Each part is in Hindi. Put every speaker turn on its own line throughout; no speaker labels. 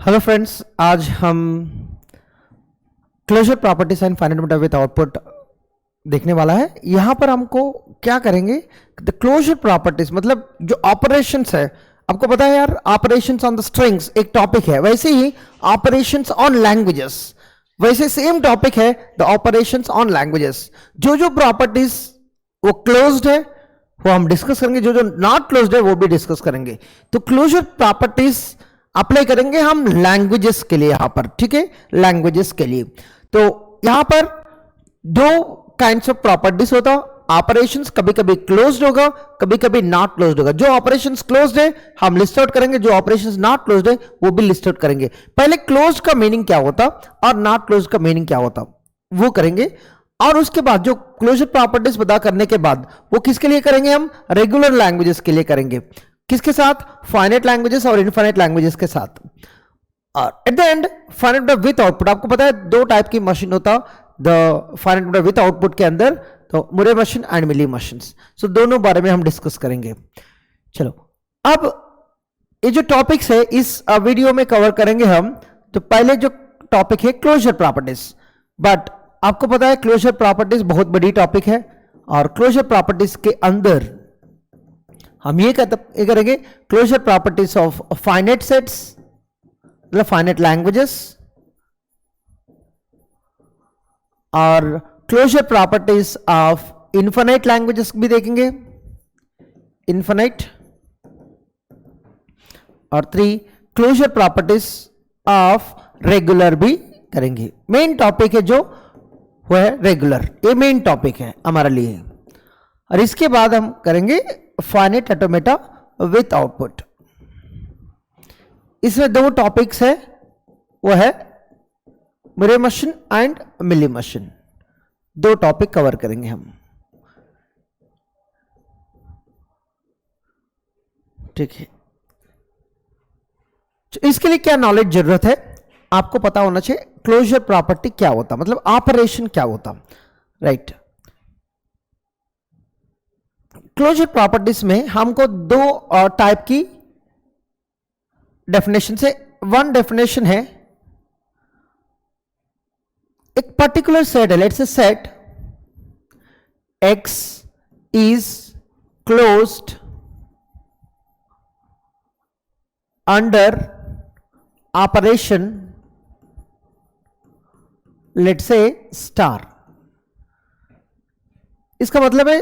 हेलो फ्रेंड्स, आज हम closure properties and finite meta with output देखने वाला है। यहां पर हमको क्या करेंगे, द क्लोजर प्रॉपर्टीज मतलब जो ऑपरेशंस है। आपको पता है यार, ऑपरेशंस ऑन द स्ट्रिंग्स एक टॉपिक है, वैसे ही ऑपरेशंस ऑन लैंग्वेजेस वैसे सेम टॉपिक है, द ऑपरेशंस ऑन लैंग्वेजेस। जो जो प्रॉपर्टीज वो क्लोज्ड है वो हम डिस्कस करेंगे, जो जो नॉट क्लोज्ड है वो भी डिस्कस करेंगे। तो क्लोजर प्रॉपर्टीज अप्लाई करेंगे हम लैंग्वेजेस के लिए यहां पर, ठीक है, लैंग्वेजेस के लिए। तो यहां पर दो काइंड्स ऑफ प्रॉपर्टीज होता, ऑपरेशंस कभी कभी क्लोज्ड होगा, कभी कभी नॉट क्लोज्ड होगा। जो ऑपरेशंस क्लोज्ड है हम लिस्ट आउट करेंगे, जो ऑपरेशंस नॉट क्लोज्ड है वो भी लिस्ट आउट करेंगे। पहले क्लोज्ड का मीनिंग क्या होता और नॉट क्लोज्ड का मीनिंग क्या होता वो करेंगे, और उसके बाद जो क्लोजर प्रॉपर्टीज पता करने के बाद वो किसके लिए करेंगे, हम रेगुलर लैंग्वेजेस के लिए करेंगे। किसके साथ? फाइनाइट लैंग्वेजेस और इनफाइनाइट लैंग्वेजेस के साथ। और at the end finite with output, आपको पता है दो टाइप की मशीन होता द फाइनाइट विथ आउटपुट के अंदर, तो मुरे मशीन एंड मिली मशीन। सो दोनों बारे में हम डिस्कस करेंगे। चलो, अब ये जो टॉपिक्स है इस वीडियो में कवर करेंगे हम। तो पहले जो टॉपिक है क्लोजर प्रॉपर्टीज, बट आपको पता है क्लोजर प्रॉपर्टीज बहुत बड़ी टॉपिक है, और क्लोजर प्रॉपर्टीज के अंदर हम ये करेंगे closure properties of finite sets मतलब फाइनाइट लैंग्वेजेस, और closure properties of infinite languages भी देखेंगे, इनफाइनाइट। और 3 क्लोजर प्रॉपर्टीज ऑफ रेगुलर भी करेंगे। मेन टॉपिक है जो वो है रेगुलर, ये मेन टॉपिक है हमारे लिए। और इसके बाद हम करेंगे फाइनाइट ऑटोमेटा विथ आउटपुट। इसमें दो टॉपिक्स है, वो है मुरे मशीन एंड मिली मशीन। दो टॉपिक कवर करेंगे हम, ठीक है। इसके लिए क्या नॉलेज जरूरत है, आपको पता होना चाहिए क्लोजर प्रॉपर्टी क्या होता, मतलब ऑपरेशन क्या होता, राइट। क्लोजर प्रॉपर्टीज में हमको दो टाइप की डेफिनेशन है। वन डेफिनेशन है, एक पर्टिकुलर सेट है, let's say set X is closed under operation let's say star. इसका मतलब है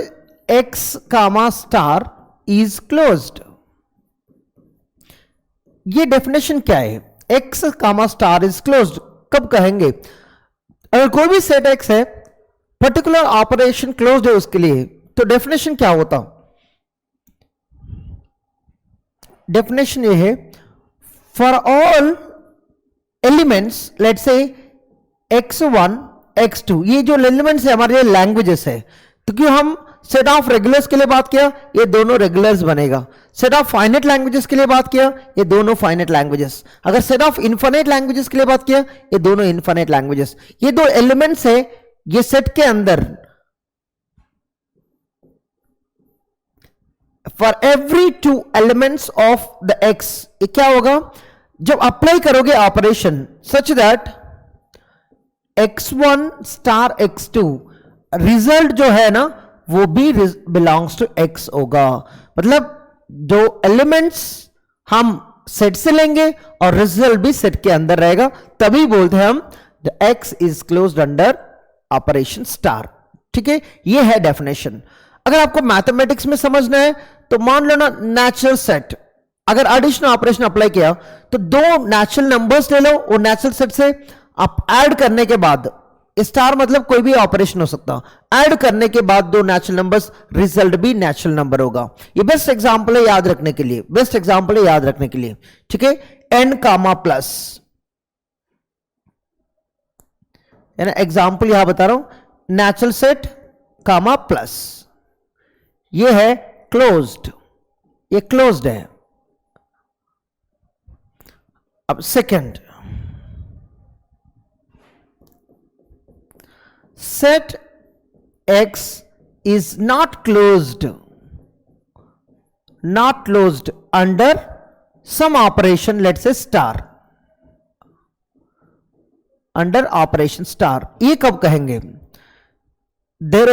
x comma star is closed. ये डेफिनेशन क्या है, x comma star is closed कब कहेंगे? अगर कोई भी सेट x है, पर्टिकुलर ऑपरेशन क्लोज्ड है उसके लिए, तो डेफिनेशन क्या होता? डेफिनेशन ये है, for all elements let's say x1 x2, ये जो एलिमेंट्स है हमारे लैंग्वेजेस है, तो क्यों हम सेट ऑफ रेगुलर्स के लिए बात किया, ये दोनों रेगुलर्स बनेगा। सेट ऑफ फाइनाइट लैंग्वेजेस के लिए बात किया, ये दोनों फाइनाइट लैंग्वेजेस। अगर सेट ऑफ इनफाइनाइट लैंग्वेजेस के लिए बात किया, ये दोनों इनफाइनाइट लैंग्वेजेस। ये दो एलिमेंट्स है ये सेट के अंदर। For every 2 elements of the x, ये क्या होगा, जब अप्लाई करोगे operation such that x1 star x2, result जो है ना वो भी बिलोंग्स टू x होगा। मतलब दो एलिमेंट्स हम सेट से लेंगे और रिजल्ट भी सेट के अंदर रहेगा, तभी बोलते हैं हम the x is closed under operation star, ठीक है। ये है डेफिनेशन। अगर आपको मैथमेटिक्स में समझना है तो मान लो ना, नेचुरल सेट, अगर एडिशन ऑपरेशन अप्लाई किया तो दो नेचुरल नंबर्स ले लो, वो नेचुरल सेट से आप ऐड करने के बाद, स्टार मतलब कोई भी ऑपरेशन हो सकता, ऐड करने के बाद दो नेचुरल नंबर्स, रिजल्ट भी नेचुरल नंबर होगा। ये बेस्ट एग्जांपल है याद रखने के लिए, बेस्ट एग्जांपल है याद रखने के लिए, ठीक है। n कामा प्लस, है ना, एग्जांपल यहां बता रहा हूं, नेचुरल सेट कामा प्लस, ये है क्लोज्ड, ये क्लोज्ड है। अब second, set x is not closed under some operation, let's say star. Under operation star. ये कब कहेंगे? देयर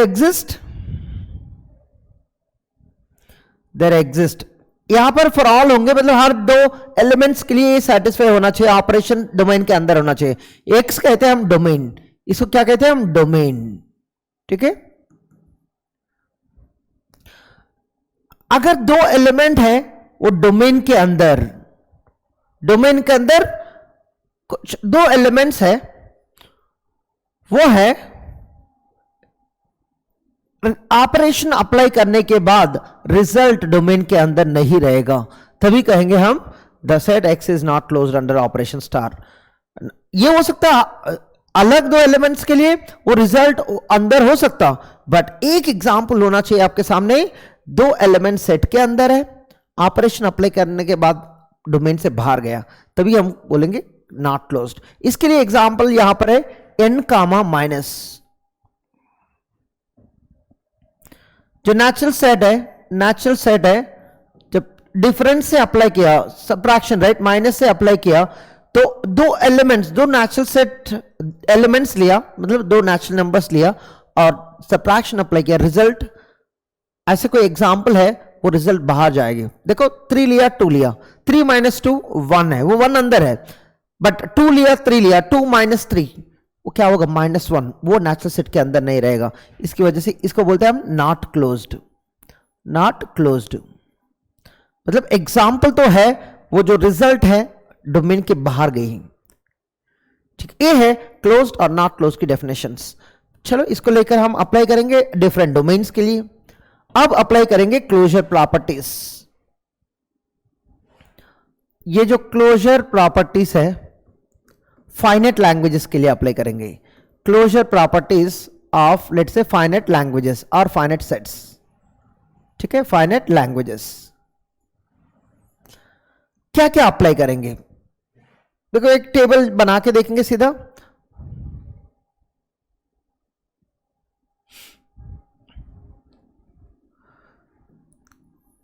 एग्जिस्ट यहां पर फॉर ऑल होंगे, मतलब हर दो एलिमेंट्स के लिए सेटिस्फाई होना चाहिए, ऑपरेशन डोमेन के अंदर होना चाहिए। एक्स कहते हैं हम डोमेन, इसको क्या कहते हैं हम? डोमेन। ठीक है, अगर दो एलिमेंट है वो डोमेन के अंदर कुछ दो एलिमेंट्स है, वो है ऑपरेशन अप्लाई करने के बाद रिजल्ट डोमेन के अंदर नहीं रहेगा, तभी कहेंगे हम the set X is not closed under operation star. ये हो सकता है अलग दो एलिमेंट्स के लिए वो रिजल्ट अंदर हो सकता, बट एक एग्जांपल होना चाहिए आपके सामने, दो एलिमेंट सेट के अंदर है, ऑपरेशन अप्लाई करने के बाद डोमेन से बाहर गया, तभी हम बोलेंगे नॉट क्लोज्ड। इसके लिए एग्जांपल यहां पर है n कामा माइनस, जो नेचुरल सेट है, जब डिफरेंस से अप्लाई किया, सबट्रैक्शन राइट, माइनस से अप्लाई किया, तो दो एलिमेंट्स, दो नेचुरल सेट एलिमेंट्स लिया, मतलब दो नेचुरल नंबर्स लिया और सबट्रैक्शन अप्लाई किया, रिजल्ट ऐसे कोई एग्जांपल है, वो रिजल्ट बाहर जाएगी। देखो 3 लिया 2 लिया, 3 माइनस 2 1 है, वो 1 अंदर है, बट 2 लिया 3 लिया, 2 माइनस 3 वो क्या होगा? -1, वो नेचुरल सेट के अंदर नहीं रहेगा, इसकी वजह से इसको बोलते हैं हम नॉट क्लोज्ड। मतलब एग्जाम्पल तो है, वो जो रिजल्ट है डोमेन के बाहर गई। ठीक, ये है क्लोज्ड और नॉट क्लोज्ड की डेफिनेशंस। चलो इसको लेकर हम अप्लाई करेंगे डिफरेंट डोमेन्स के लिए। अब अप्लाई करेंगे क्लोजर प्रॉपर्टीज। ये जो क्लोजर प्रॉपर्टीज है फाइनाइट लैंग्वेजेस के लिए अप्लाई करेंगे, closure properties of let's say finite languages और फाइनाइट सेट्स। ठीक है, फाइनाइट लैंग्वेजेस क्या क्या अप्लाई करेंगे? देखो एक टेबल बना के देखेंगे सीधा।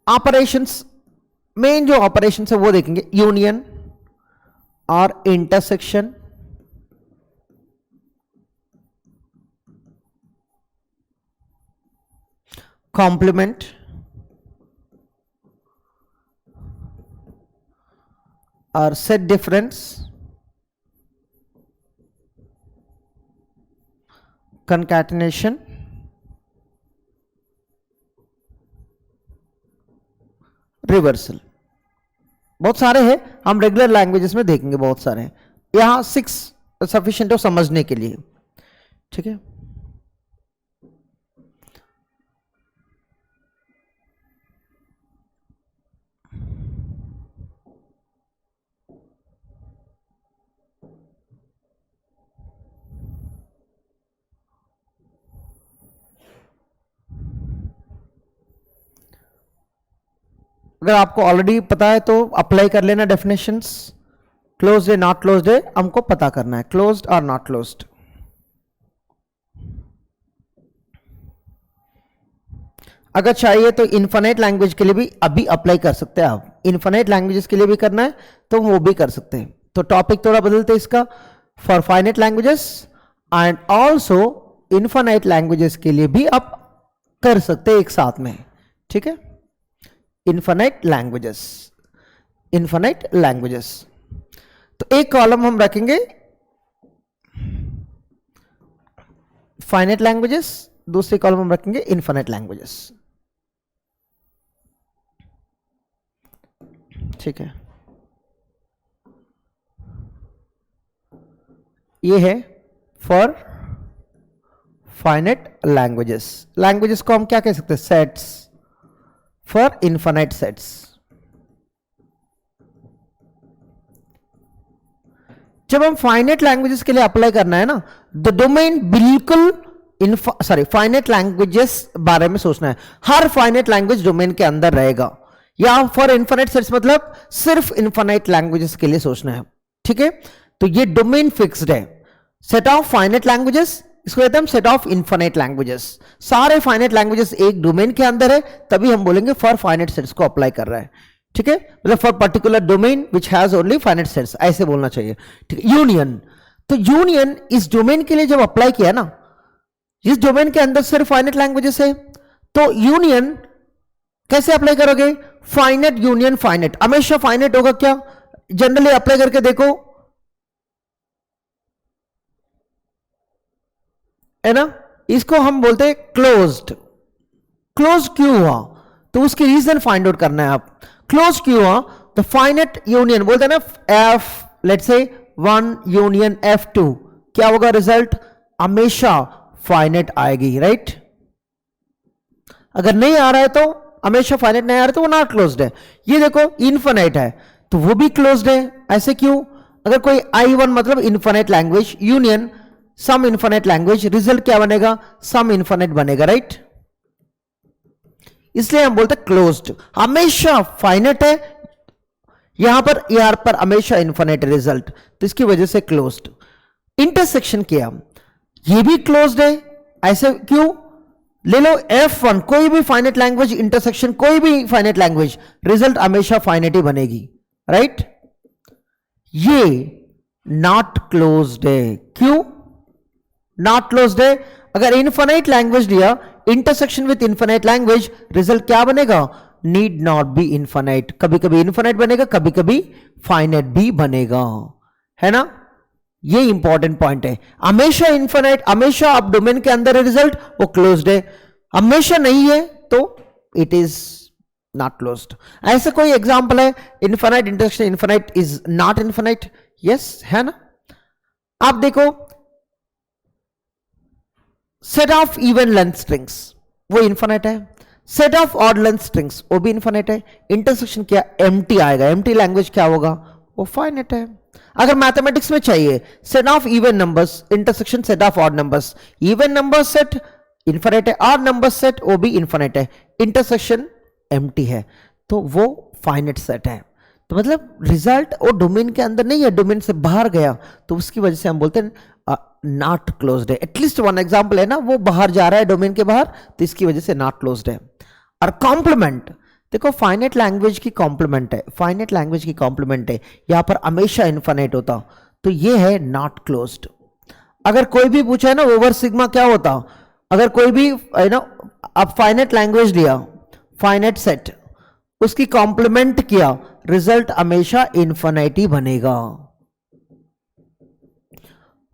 ऑपरेशंस, मेन जो ऑपरेशंस है वो देखेंगे, यूनियन और इंटरसेक्शन, कॉम्प्लीमेंट, और सेट डिफरेंस, कंकैटिनेशन, रिवर्सल। बहुत सारे हैं, हम रेगुलर लैंग्वेजेस में देखेंगे, बहुत सारे हैं। यहां 6 सफिशिएंट हो समझने के लिए। ठीक है, अगर आपको ऑलरेडी पता है तो अप्लाई कर लेना डेफिनेशंस। क्लोज्ड है नॉट क्लोज्ड है हमको पता करना है, क्लोज्ड और नॉट क्लोज्ड। अगर चाहिए तो इनफाइनाइट लैंग्वेज के लिए भी अभी अप्लाई कर सकते हैं आप, इनफाइनाइट लैंग्वेजेस के लिए भी करना है तो वो भी कर सकते हैं। तो टॉपिक थोड़ा बदलते हैं इसका, for finite languages and also infinite languages के लिए भी आप कर सकते हैं एक साथ में। ठीक है, इनफाइनाइट लैंग्वेजेस। तो एक कॉलम हम रखेंगे फाइनाइट लैंग्वेजेस, दूसरी कॉलम हम रखेंगे इनफाइनाइट लैंग्वेजेस। ठीक है, ये है फॉर फाइनाइट लैंग्वेजेस को हम क्या कह सकते हैं? Sets, for infinite sets. जब हम फाइनाइट लैंग्वेजेस के लिए अप्लाई करना है ना, द डोमेन बिल्कुल फाइनाइट लैंग्वेजेस बारे में सोचना है, हर फाइनाइट लैंग्वेज डोमेन के अंदर रहेगा। या फॉर इनफाइनाइट सेट्स मतलब सिर्फ इनफाइनाइट लैंग्वेजेस के लिए सोचना है। ठीक है, तो ये डोमेन फिक्स्ड है, सेट ऑफ फाइनाइट लैंग्वेजेस, इसको कहते हैं हम सेट ऑफ इनफाइनाइट लैंग्वेजेस। सारे फाइनाइट लैंग्वेजेस एक डोमेन के अंदर है, तभी हम बोलेंगे फॉर फाइनाइट सेट्स को अप्लाई कर रहा है। ठीक है, मतलब for particular domain which has only finite sets, ऐसे बोलना चाहिए। ठीक है, यूनियन, तो यूनियन इस डोमेन के लिए जब अप्लाई किया ना, इस डोमेन के अंदर सिर्फ फाइनेट लैंग्वेजेस है, तो यूनियन कैसे अप्लाई करोगे? फाइनेट यूनियन फाइनेट, हमेशा फाइनेट होगा क्या? जनरली अप्लाई करके देखो, है ना, इसको हम बोलते हैं क्लोज्ड। क्लोज क्यों हुआ? तो उसकी रीजन फाइंड आउट करना है आप। क्लोज क्यों हुआ? तो फाइनेट यूनियन बोलते हैं ना, F let's say 1 union F2, क्या होगा रिजल्ट? हमेशा फाइनेट आएगी, राइट? अगर नहीं आ रहा है तो हमेशा फाइनेट नहीं आ रहा है तो वो नॉट क्लोज्ड है। ये देखो इनफिनिट है तो वो भी क्लोज्ड है। ऐसे क्यों? अगर कोई I1 मतलब इनफिनिट लैंग्वेज, यूनियन सम इनफिनिट लैंग्वेज, रिजल्ट क्या बनेगा? सम इनफिनिट बनेगा, राइट? इसलिए हम बोलते हैं क्लोज्ड, हमेशा फाइनेट है, यहां पर हमेशा इनफिनिट रिजल्ट, तो इसकी वजह से क्लोज्ड। इंटरसेक्शन किया, ये भी क्लोज्ड है, ऐसे क्यों? ले लो F1, कोई भी फाइनेट लैंग्वेज, इंटरसेक्शन कोई भी फाइनेट लैंग्वेज, रिजल्ट हमेशा फाइनेट ही बनेगी, राइट? ये नॉट क्लोज्ड है, क्यों नॉट क्लोज्ड है? अगर इनफिनिट लैंग्वेज दिया, intersection with infinite language, result क्या बनेगा? नीड नॉट बी इनफिनिट, कभी कभी इनफिनिट बनेगा, कभी कभी फाइनेट भी बनेगा, है ना? ये इंपॉर्टेंट पॉइंट है। हमेशा इनफिनिट, हमेशा आप डोमेन के अंदर है रिजल्ट, वो क्लोज्ड है, हमेशा नहीं है तो इट इज नॉट क्लोज्ड। ऐसा कोई एग्जांपल है? Infinite intersection infinite is not infinite, yes, है ना? आप देखो set of even length strings, वो इनफिनिट है। Set of odd length strings, वो भी इनफिनिट है। इंटरसेक्शन क्या? एम्प्टी आएगा, एम्प्टी लैंग्वेज क्या होगा? वो फाइनेट है। अगर मैथमेटिक्स में चाहिए set of even numbers, intersection set of odd numbers, even number set infinite है, ऑड नंबर सेट वो भी इनफिनिट है, इंटरसेक्शन एम्प्टी है, तो वो फाइनेट सेट है। तो मतलब रिजल्ट वो डोमेन के अंदर नहीं है, डोमेन से बाहर गया, तो उसकी वजह से हम बोलते हैं नॉट क्लोज्ड है। एटलीस्ट वन एग्जांपल है ना, वो बाहर जा रहा है डोमेन के बाहर, तो इसकी वजह से नॉट क्लोज्ड है। और कॉम्प्लीमेंट, देखो फाइनेट लैंग्वेज की कॉम्प्लीमेंट है, फाइनेट लैंग्वेज की कॉम्प्लीमेंट है, यहां पर हमेशा इनफिनिट होता, तो ये है नॉट क्लोज्ड। अगर कोई भी पूछा है ना ओवर सिग्मा क्या होता, अगर कोई भी है ना, आप फाइनेट लैंग्वेज लिया, फाइनेट सेट, उसकी कॉम्प्लीमेंट किया, रिजल्ट हमेशा इनफिनिट ही बनेगा,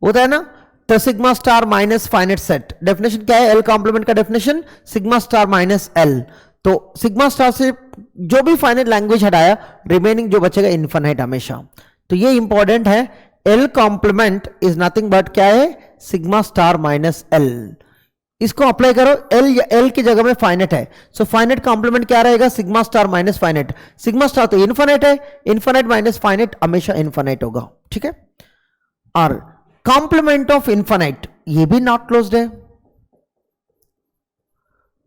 होता है ना? तो sigma star minus finite set, definition क्या है? एल कॉम्प्लीमेंट का definition sigma star minus L, तो सिग्मा स्टार से जो भी फाइनेट लैंग्वेज हटाया, रिमेनिंग जो बचेगा इनफिनिट हमेशा। तो ये इंपॉर्टेंट है, L complement is nothing but क्या है? Sigma star minus L. इसको अप्लाई करो, एल की जगह में फाइनेट है, सो फाइनेट कॉम्प्लीमेंट क्या रहेगा? Sigma star minus finite. Sigma star तो इनफिनिट है, इनफिनिट माइनस फाइनेट हमेशा इनफिनिट होगा, ठीक है? और कॉम्प्लीमेंट ऑफ इनफिनिट, ये भी नॉट क्लोज्ड है।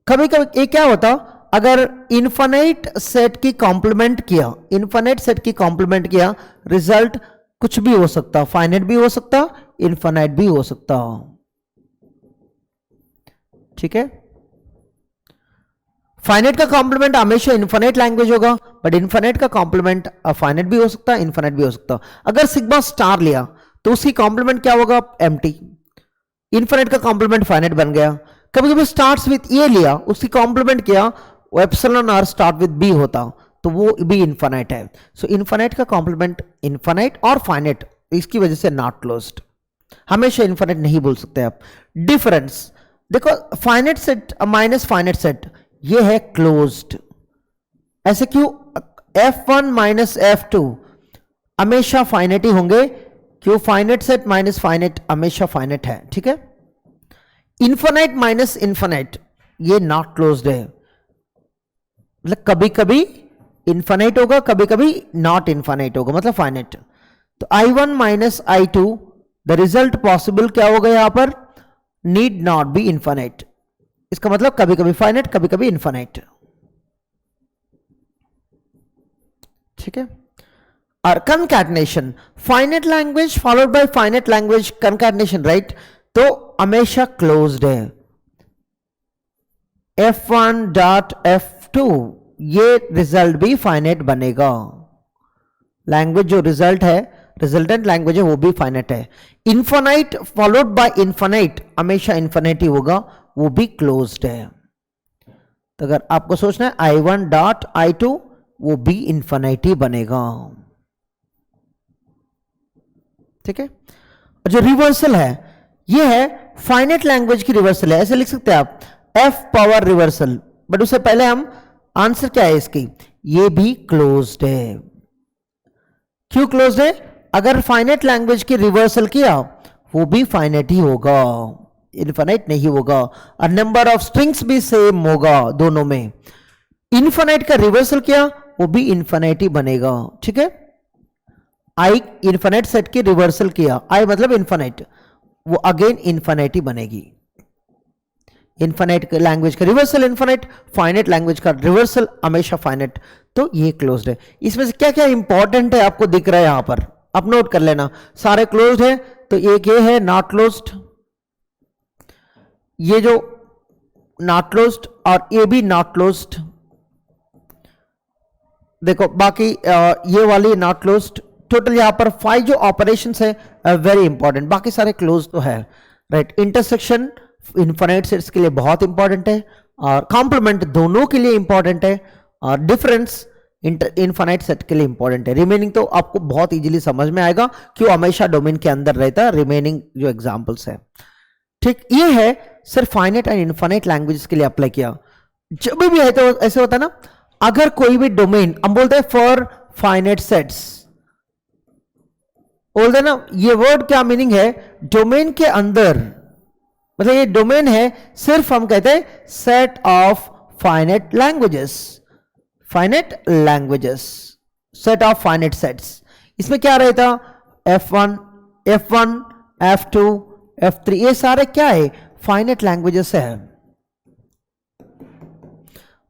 कभी कभी ये क्या होता, अगर इनफिनिट सेट की कॉम्प्लीमेंट किया, इनफिनिट सेट की कॉम्प्लीमेंट किया, रिजल्ट कुछ भी हो सकता, फाइनेट भी हो सकता, इनफिनिट भी हो सकता, ठीक है? फाइनेट का कॉम्प्लीमेंट हमेशा इनफिनिट लैंग्वेज होगा, बट इनफिनिट का कॉम्प्लीमेंट फाइनेट भी हो सकता, इनफिनिट भी हो सकता। अगर सिग्मा स्टार लिया तो उसकी कॉम्प्लीमेंट क्या होगा? एम्प्टी। इनफिनिट का कॉम्प्लीमेंट फाइनेट बन गया। कभी कभी स्टार्ट्स विथ ए लिया, उसकी कॉम्प्लीमेंट किया, वो epsilon or start with B होता, तो वो भी इनफिनिट है। सो इनफिनिट का कॉम्प्लीमेंट इनफिनिट और फाइनेट, इसकी वजह से नॉट क्लोज्ड, हमेशा इनफिनिट नहीं बोल सकते आप। डिफरेंस देखो, finite set minus finite set, ये है क्लोज्ड। ऐसे क्यों? F1 माइनस F2 हमेशा फाइनेट ही होंगे, क्यों? फाइनेट सेट माइनस फाइनेट हमेशा फाइनेट है, ठीक है? इनफिनिट माइनस इनफिनिट, ये नॉट क्लोज्ड है, मतलब कभी कभी इनफिनिट होगा, कभी कभी नॉट इनफिनिट होगा, मतलब फाइनेट। तो I1 minus I2, the result possible क्या होगा यहां पर? नीड नॉट बी इनफिनिट, इसका मतलब कभी कभी फाइनेट, कभी कभी इनफिनिट, ठीक है? और concatenation, finite language followed by finite language concatenation, right? तो हमेशा क्लोज्ड है। F1 डॉट F2, ये रिजल्ट भी फाइनेट बनेगा, लैंग्वेज जो रिजल्ट है रिजल्टेंट लैंग्वेज है वो भी फाइनाइट है। इन्फानाइट फॉलोड बाय इन्फानाइट हमेशा इन्फानाइट ही होगा, वो भी क्लोज्ड है। तो अगर आपको सोचना है I1 डॉट I2 वो भी इन्फानाइट ही बनेगा, ठीक है। और जो रिवर्सल है ये है फाइनाइट लैंग्वेज की रिवर्सल है, ऐसे लिख सकते हैं आप F पावर रिवर्सल, बट उससे पहले हम आंसर क्या है इसकी, ये भी क्लोज्ड है। क्यों क्लोज्ड है? अगर फाइनाइट लैंग्वेज की रिवर्सल किया वो भी फाइनाइट ही होगा, इनफाइनाइट नहीं होगा, और नंबर ऑफ स्ट्रिंग्स भी सेम होगा दोनों में। इनफाइनाइट का रिवर्सल किया वो भी इनफाइनाइट ही बनेगा, ठीक है। आई इनफाइनाइट सेट की रिवर्सल किया, आई मतलब इनफाइनाइट, वो अगेन इनफाइनाइट ही बनेगी। इनफाइनाइट लैंग्वेज का रिवर्सल इनफाइनाइट, फाइनाइट लैंग्वेज का रिवर्सल हमेशा फाइनाइट, तो ये क्लोज्ड है। इसमें से क्या क्या इंपॉर्टेंट है आपको दिख रहा है यहां पर, आप नोट कर लेना। सारे क्लोज्ड है तो एक ये है नॉट क्लोज्ड, ये जो नॉट क्लोज्ड और ये भी नॉट क्लोज्ड, देखो बाकी ये वाली नॉट क्लोज्ड। टोटल यहां पर 5 जो ऑपरेशंस है वेरी इंपॉर्टेंट, बाकी सारे क्लोज तो है, राइट। इंटरसेक्शन इनफाइनाइट सेट्स के लिए बहुत इंपॉर्टेंट है, और कॉम्प्लीमेंट दोनों के लिए इंपॉर्टेंट है, और डिफरेंस इनफाइनाइट सेट के लिए इंपॉर्टेंट है। रिमेनिंग तो आपको बहुत इजीली समझ में आएगा क्यों हमेशा डोमेन के अंदर रहता है, रिमेनिंग जो एग्जांपल्स है, ठीक। ये है सिर्फ फाइनाइट एंड इनफाइनाइट लैंग्वेजेस के लिए अप्लाई किया। जब भी है तो ऐसे होता है ना, अगर कोई भी डोमेन हम बोलते हैं फॉर फाइनाइट सेट्स, बोलते हैं ना, ये वर्ड क्या मीनिंग है, डोमेन के अंदर, मतलब ये डोमेन है, सिर्फ हम कहते हैं set of finite languages, finite languages, set of finite sets. इसमें क्या रहता, F1, F2, F3, ये सारे क्या है, फाइनाइट लैंग्वेजेस है।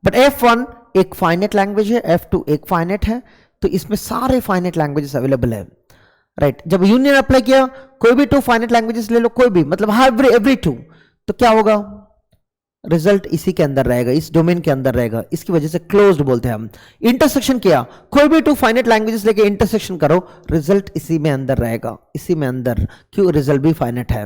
बट F1 एक फाइनाइट लैंग्वेज है, F2 एक फाइनाइट है, तो इसमें सारे फाइनाइट लैंग्वेजेस अवेलेबल है, राइट। जब यूनियन अप्लाई किया, कोई भी 2 फाइनाइट लैंग्वेजेस ले लो, कोई भी, मतलब एवरी 2, तो क्या होगा, रिजल्ट इसी के अंदर रहेगा, इस डोमेन के अंदर रहेगा, इसकी वजह से क्लोज्ड बोलते हैं हम। इंटरसेक्शन किया, कोई भी 2 फाइनाइट लैंग्वेजेस लेके इंटरसेक्शन करो, रिजल्ट इसी में अंदर रहेगा, इसी में अंदर, क्यों, रिजल्ट भी फाइनाइट है।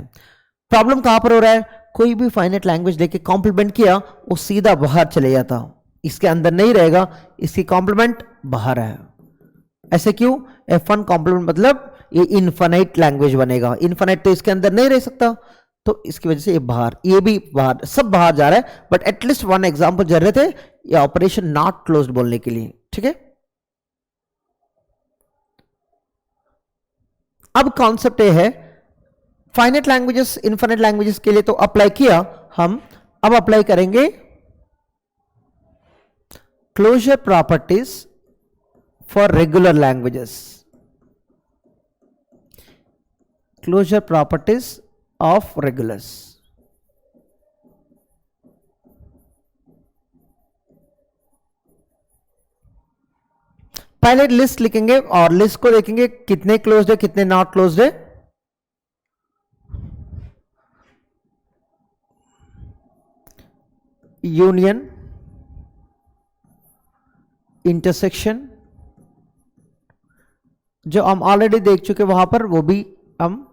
प्रॉब्लम कहां पर हो रहा है, कोई भी फाइनाइट लैंग्वेज लेके कॉम्प्लीमेंट किया वो सीधा बाहर चले जाता, इसके अंदर नहीं रहेगा, इसकी कॉम्प्लीमेंट बाहर है। ऐसे क्यों, F1 कॉम्प्लीमेंट मतलब ये इनफाइनाइट लैंग्वेज बनेगा, इनफाइनाइट तो इसके अंदर नहीं रह सकता, तो इसकी वजह से ये बाहर, ये भी बाहर, सब बाहर जा रहा है। बट एटलीस्ट 1 एग्जांपल जरूरत है ये ऑपरेशन नॉट क्लोज्ड बोलने के लिए, ठीक है। अब कॉन्सेप्ट ये है, फाइनाइट लैंग्वेजेस इनफाइनाइट लैंग्वेजेस के लिए तो अप्लाई किया हम, अब अप्लाई करेंगे closure properties for regular languages, closure properties of regulars. पहले लिस्ट लिखेंगे और लिस्ट को देखेंगे कितने क्लोज्ड है कितने नॉट क्लोज्ड है। यूनियन, इंटरसेक्शन जो हम ऑलरेडी देख चुके वहां पर, वो भी हम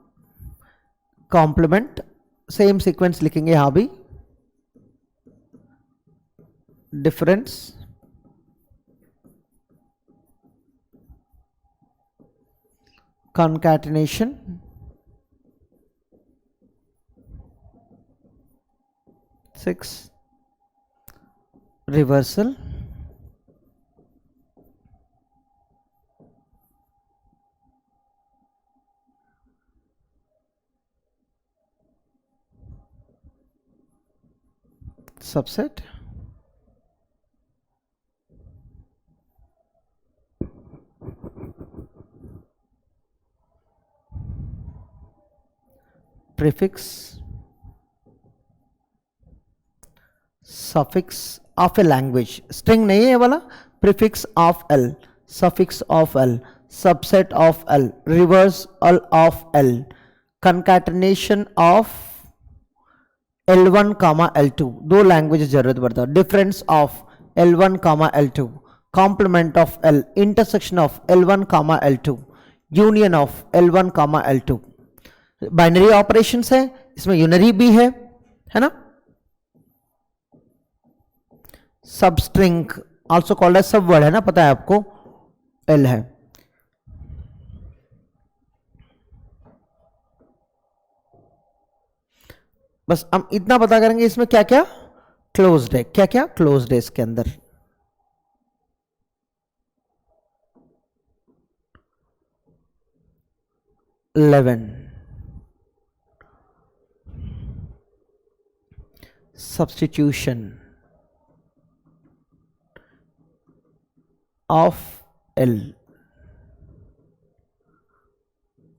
कॉम्प्लीमेंट, सेम सीक्वेंस लिखेंगे यहां भी, difference, concatenation, six, reversal, subset, prefix, suffix of a language, string नहीं है वाला, prefix of L, suffix of L, subset of L, reversal of L, concatenation of L1 comma L2, दो लैंग्वेज जरूरत पड़ता है, difference of L1 comma L2, complement of L, intersection of L1 comma L2, union of L1 comma L2। Binary operations है, इसमें यूनरी भी है ना। Substring also called as subword है ना, पता है आपको, L है। बस हम इतना पता करेंगे इसमें क्या क्या क्लोज्ड है, क्या क्या क्लोज्ड है इसके अंदर। substitution of L,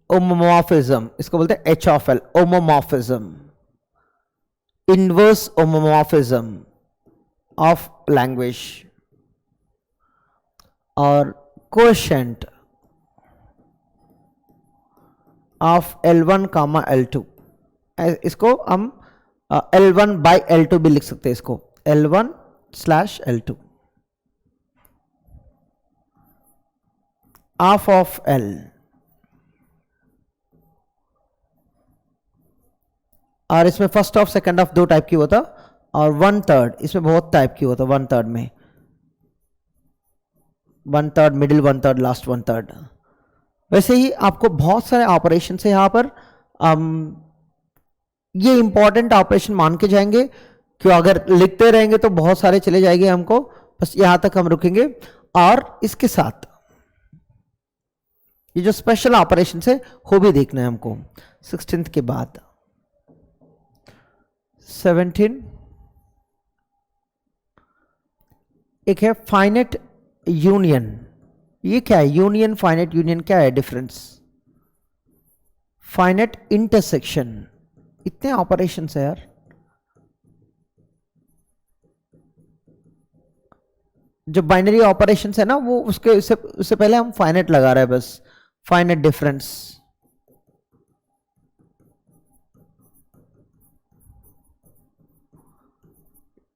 homomorphism, इसको बोलते हैं H of L, homomorphism, inverse homomorphism of language, और quotient of L1 comma L2। इसको हम L1 by L2 भी लिख सकते हैं, इसको L1/L2 half of L, और इसमें फर्स्ट ऑफ सेकंड ऑफ दो टाइप की होता, और 1/3 इसमें बहुत टाइप की होता, 1/3 में 1/3 मिडिल, 1/3 लास्ट, 1/3। वैसे ही आपको बहुत सारे ऑपरेशन है यहां पर। ये इंपॉर्टेंट ऑपरेशन मान के जाएंगे, क्यों अगर लिखते रहेंगे तो बहुत सारे चले जाएंगे हमको, बस यहां तक हम रुकेंगे। और इसके साथ ये जो स्पेशल ऑपरेशन है वो भी देखना है हमको। 16th के बाद 17 एक है फाइनेट यूनियन। ये क्या है? यूनियन, फाइनेट यूनियन क्या है डिफरेंस? Finite intersection. इतने ऑपरेशंस है यार। जो बाइनरी ऑपरेशंस है ना, वो उससे पहले हम फाइनेट लगा रहे हैं बस। फाइनेट डिफरेंस,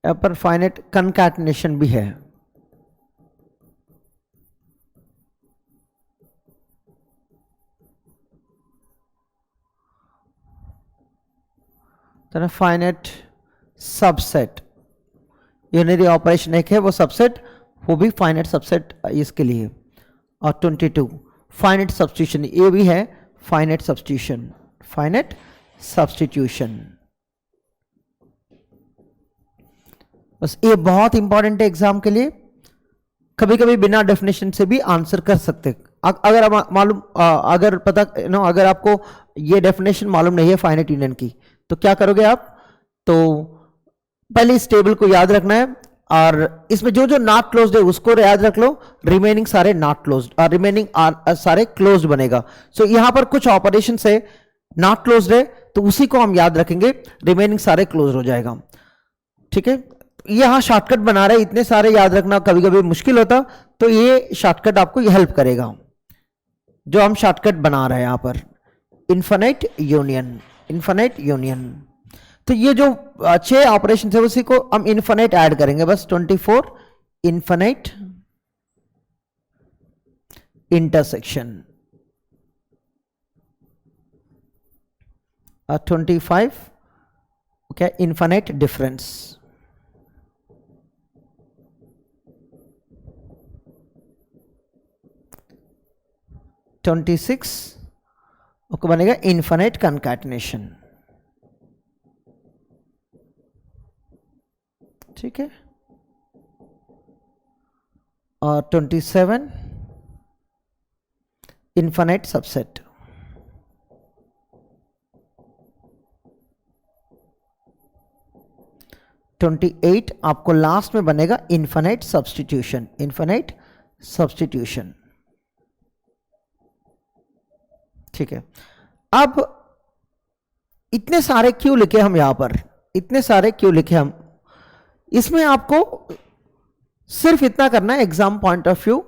यहां पर फाइनेट कंकैटिनेशन भी है। तो फाइनेट सबसेट, यूनिरी ऑपरेशन एक है, वो सबसेट, वो भी फाइनेट सबसेट इसके लिए। और 22 फाइनेट सब्स्टिट्यूशन, ये भी है फाइनेट सब्स्टिट्यूशन, फाइनेट सब्स्टिट्यूशन। बस ये बहुत इंपॉर्टेंट है एग्जाम के लिए। कभी कभी बिना डेफिनेशन से भी आंसर कर सकते। अगर मालूम, अगर पता नो, अगर आपको ये डेफिनेशन मालूम नहीं है फाइनेट यूनियन की, तो क्या करोगे आप? तो पहले इस टेबल को याद रखना है, और इसमें जो जो नॉट क्लोज्ड है उसको याद रख लो, रिमेनिंग सारे नॉट क्लोज्ड और रिमेनिंग सारे क्लोज्ड बनेगा। सो यहां पर कुछ ऑपरेशन से नॉट क्लोज्ड है, तो उसी को हम याद रखेंगे, रिमेनिंग सारे क्लोज हो जाएगा। ठीक है, यहां शॉर्टकट बना रहे, इतने सारे याद रखना कभी कभी मुश्किल होता, तो ये शॉर्टकट आपको ये हेल्प करेगा जो हम शॉर्टकट बना रहे हैं यहां पर। Infinite union, infinite union. तो ये जो 6 ऑपरेशन है उसी को हम इन्फिनिट ऐड करेंगे बस। 24 इन्फिनिट इंटरसेक्शन, 25 क्या? Infinite difference. 26 ओके बनेगा इन्फिनिट कंकैटिनेशन। ठीक है, और 27 इन्फिनिट सबसेट। 28 आपको लास्ट में बनेगा इन्फिनिट सब्स्टिट्यूशन, इन्फिनिट सब्स्टिट्यूशन। ठीक है, अब इतने सारे क्यों लिखे हम यहां पर? इतने सारे क्यों लिखे हम? इसमें आपको सिर्फ इतना करना है एग्जाम पॉइंट ऑफ व्यू,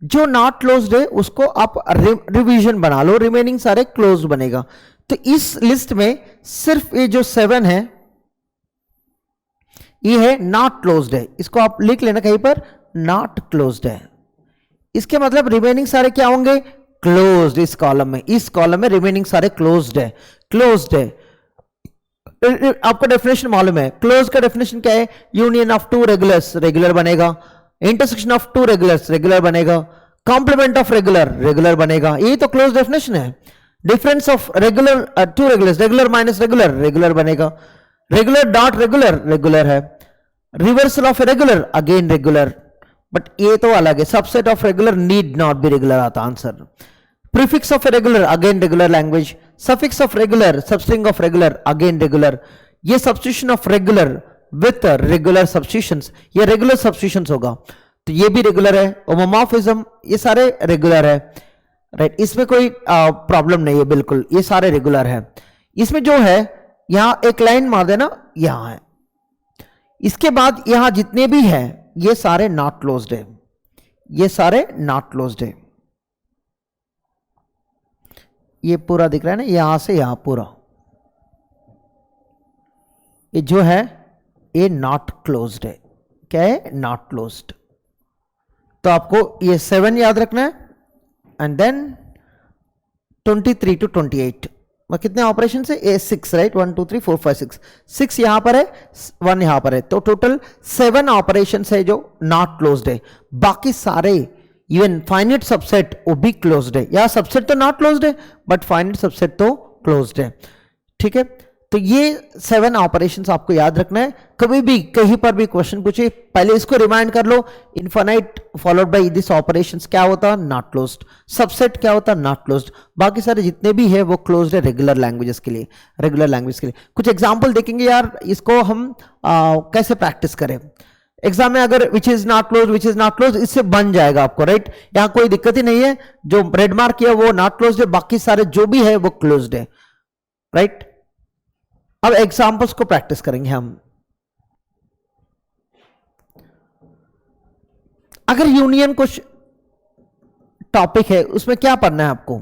जो नॉट क्लोज्ड है उसको आप रिवीजन बना लो, रिमेनिंग सारे क्लोज बनेगा। तो इस लिस्ट में सिर्फ ये जो 7 है ये है नॉट क्लोज्ड है, इसको आप लिख लेना कहीं पर, नॉट क्लोज्ड है। इसके मतलब रिमेनिंग सारे क्या होंगे? क्लोज्ड, इस कॉलम में रिमेनिंग सारे क्लोज्ड है, क्लोज्ड है। आपको डेफिनेशन मालूम है, क्लोज का डेफिनेशन क्या है? Union of two regulars, regular बनेगा। Intersection of two regulars, regular बनेगा। कॉम्प्लीमेंट ऑफ रेगुलर, रेगुलर बनेगा। ये तो क्लोज डेफिनेशन है। Difference of regular two regulars, regular minus regular, regular बनेगा। रेगुलर डॉट रेगुलर, रेगुलर है। Reversal of regular, again regular, but ये तो अलग है। Subset of regular need not be regular आता answer. Prefix of regular, again regular language. Suffix of regular, substring of regular, again regular. ये substitution of regular with regular substitutions, ये रेगुलर सब्स्टिट्यूशंस होगा, तो ये भी रेगुलर है। होमोमॉर्फिज्म, ये सारे रेगुलर है, राइट। इसमें कोई प्रॉब्लम नहीं है, बिल्कुल ये सारे रेगुलर है। इसमें जो है यहां एक लाइन मार देना, यहां है। इसके बाद यहां जितने भी हैं ये सारे नॉट क्लोज्ड है, ये सारे नॉट क्लोज्ड है। ये पूरा दिख रहा है ना, यहां से यहां पूरा, ये जो है ये नॉट क्लोज्ड है। क्या है? Not closed. तो आपको ये 7 याद रखना है, एंड देन 23 to 28 कितने ऑपरेशन है? ए 6, राइट। 1 2 3 4 5 6, 6 यहां पर है, 1 यहां पर है, तो टोटल 7 ऑपरेशन है जो नॉट क्लोज्ड है। बाकी सारे इवन फाइनाइट सबसेट वो भी क्लोज्ड है। या सबसेट तो नॉट क्लोज्ड है, बट फाइनाइट सबसेट तो क्लोज्ड है, ठीक है। तो ये 7 ऑपरेशंस आपको याद रखना है। कभी भी कहीं पर भी क्वेश्चन पूछे, पहले इसको रिमाइंड कर लो। Infinite followed by this operations क्या होता? Not closed. सबसेट क्या होता? Not closed. बाकी सारे जितने भी है वो क्लोज्ड है रेगुलर लैंग्वेजेस के लिए, रेगुलर लैंग्वेज के लिए। कुछ एग्जांपल देखेंगे यार, इसको हम कैसे प्रैक्टिस करें। एग्जाम में अगर which is not close, which is not close, इससे बन जाएगा आपको, राइट। यहां कोई दिक्कत ही नहीं है। जो रेड मार्क किया वो नॉट क्लोज्ड है, बाकी सारे जो भी है वो क्लोज्ड है, राइट। अब एग्जांपल्स को प्रैक्टिस करेंगे हम। अगर यूनियन कुछ टॉपिक है उसमें क्या पढ़ना है आपको?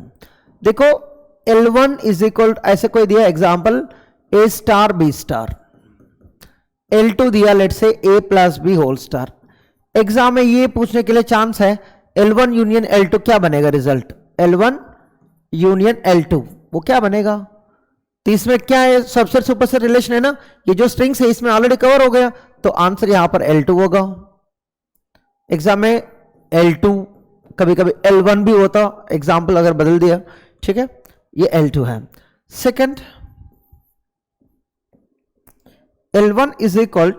देखो L1 इज इक्वल, ऐसे कोई दिया example A star B star, L2 दिया let say A plus B whole star. Exam में ये पूछने के लिए चांस है L1 यूनियन L2 क्या बनेगा रिजल्ट? L1 यूनियन L2 वो क्या बनेगा? तो इसमें क्या है? सबसेट सुपर से रिलेशन है ना, ये जो स्ट्रिंग्स है इसमें ऑलरेडी कवर हो गया, तो आंसर यहां पर L2 होगा। एग्जाम में L2, कभी कभी L1 भी होता, एग्जाम्पल अगर बदल दिया, ठीक है। ये L2 है। सेकंड, L1 इज इक्वल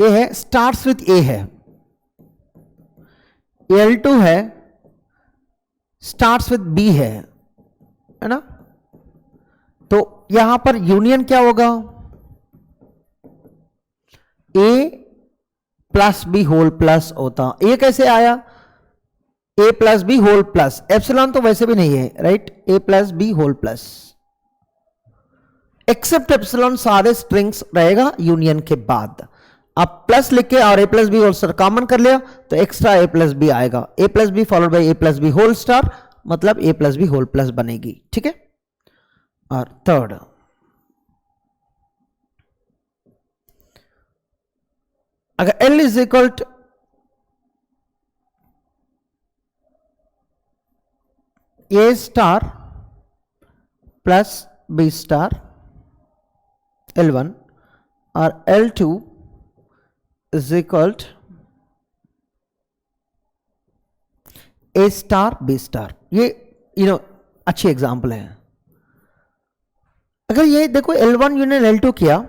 ए है, स्टार्ट्स विथ ए है। L2 है, स्टार्ट्स विथ बी है ना। तो यहां पर यूनियन क्या होगा? A plus B whole plus होता। ए कैसे आया? A plus B whole plus, epsilon तो वैसे भी नहीं है, right. A plus B whole plus, except epsilon सारे स्ट्रिंग्स रहेगा यूनियन के बाद। आप प्लस लिख के और A plus B whole star common कर लिया तो एक्स्ट्रा A प्लस बी आएगा। A plus B followed by A plus B whole star, मतलब A plus B whole plus बनेगी, ठीक है। और थर्ड, अगर L is equal to A star plus B star L1 और L2 is equal to A star B star, ये अच्छी एग्जांपल है। अगर ये देखो L1 यूनियन L2 किया,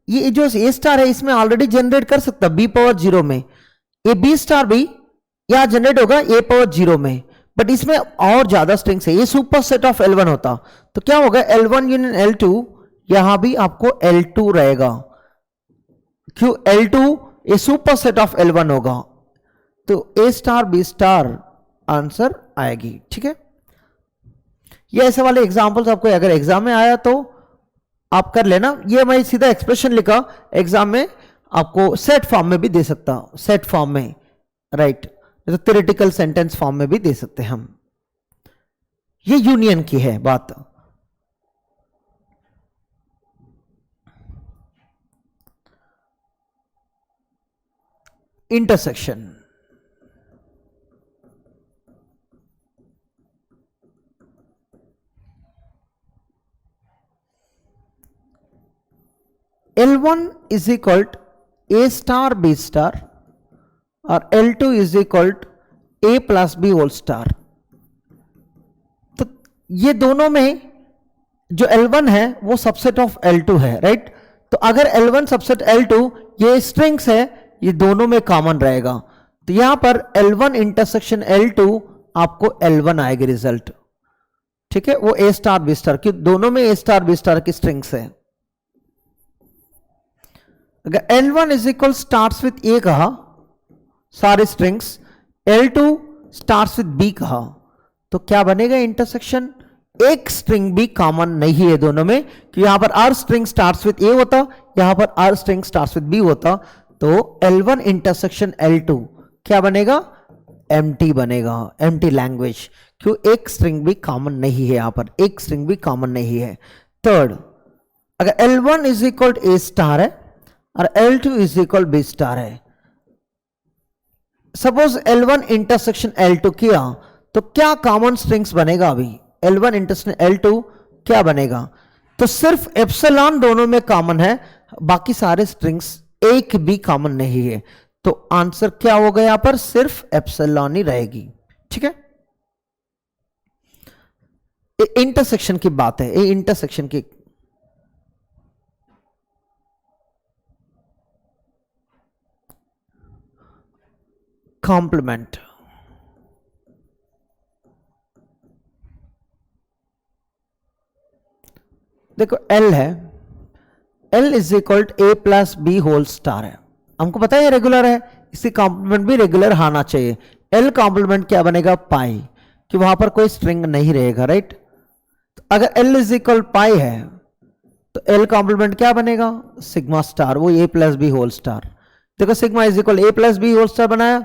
ये जो A स्टार है इसमें ऑलरेडी जनरेट कर सकता B पावर 0 में, ये B स्टार भी यहां जनरेट होगा A पावर 0 में, बट इसमें और ज्यादा स्ट्रिंग्स है, ये सुपर सेट ऑफ L1 होता, तो क्या होगा? L1 यूनियन L2, यहां भी आपको L2 रहेगा, क्यों? L2 ये सुपर सेट ऑफ L1 होगा, तो A star B star answer आएगी, ठीक है। ये ऐसे वाले एग्जांपल्स आपको अगर एग्जाम में आया तो आप कर लेना। ये मैं सीधा एक्सप्रेशन लिखा, एग्जाम में आपको सेट फॉर्म में भी दे सकता हूं, सेट फॉर्म में, राइट। तो थ्योरेटिकल सेंटेंस फॉर्म में भी दे सकते हैं हम। ये यूनियन की है बात। Intersection, L1 is equal A star B star और L2 is equal A plus B whole star. तो ये दोनों में जो L1 है वो सबसेट ऑफ L2 है, राइट। तो अगर L1 सबसेट L2, ये स्ट्रिंग्स है, ये दोनों में कॉमन रहेगा, तो यहां पर L1 इंटरसेक्शन L2 आपको L1 आएगी रिजल्ट, ठीक है। वो ए स्टार बी स्टार की, दोनों में ए स्टार बी स्टार की स्ट्रिंग्स है। अगर L1 is equal starts with A कहा सारे strings, L2 starts with B कहा, तो क्या बनेगा इंटरसेक्शन? एक स्ट्रिंग भी कॉमन नहीं है दोनों में, कि यहां पर or string starts with A होता, यहां पर or string starts with B होता, तो L1 इंटरसेक्शन L2 क्या बनेगा? एम्प्टी बनेगा, एम्प्टी लैंग्वेज। क्यों? एक स्ट्रिंग भी कॉमन नहीं है, यहां पर एक स्ट्रिंग भी कॉमन नहीं है। थर्ड, अगर L1 is equal A star है और L2 is equal B star है, सपोज L1 इंटरसेक्शन L2 किया, तो क्या कॉमन स्ट्रिंग्स बनेगा? अभी L1 इंटरसेक्शन L2 क्या बनेगा? तो सिर्फ एप्सिलॉन दोनों में कॉमन है, बाकी सारे स्ट्रिंग्स एक भी कॉमन नहीं है। तो आंसर क्या होगा? यहां पर सिर्फ एप्सिलॉन ही रहेगी, ठीक है। इंटरसेक्शन की बात है, ये इंटरसेक्शन की। कॉम्प्लीमेंट, देखो L है, L is equal A plus B whole star है, हमको पता है रेगुलर है, इसकी कॉम्प्लीमेंट भी रेगुलर आना चाहिए। L कॉम्प्लीमेंट क्या बनेगा? पाई, कि वहां पर कोई स्ट्रिंग नहीं रहेगा, राइट। तो अगर L इज इक्वल पाई है, तो L कॉम्प्लीमेंट क्या बनेगा? सिग्मा स्टार, वो A plus B whole star. देखो sigma is equal A plus B whole star बनाया।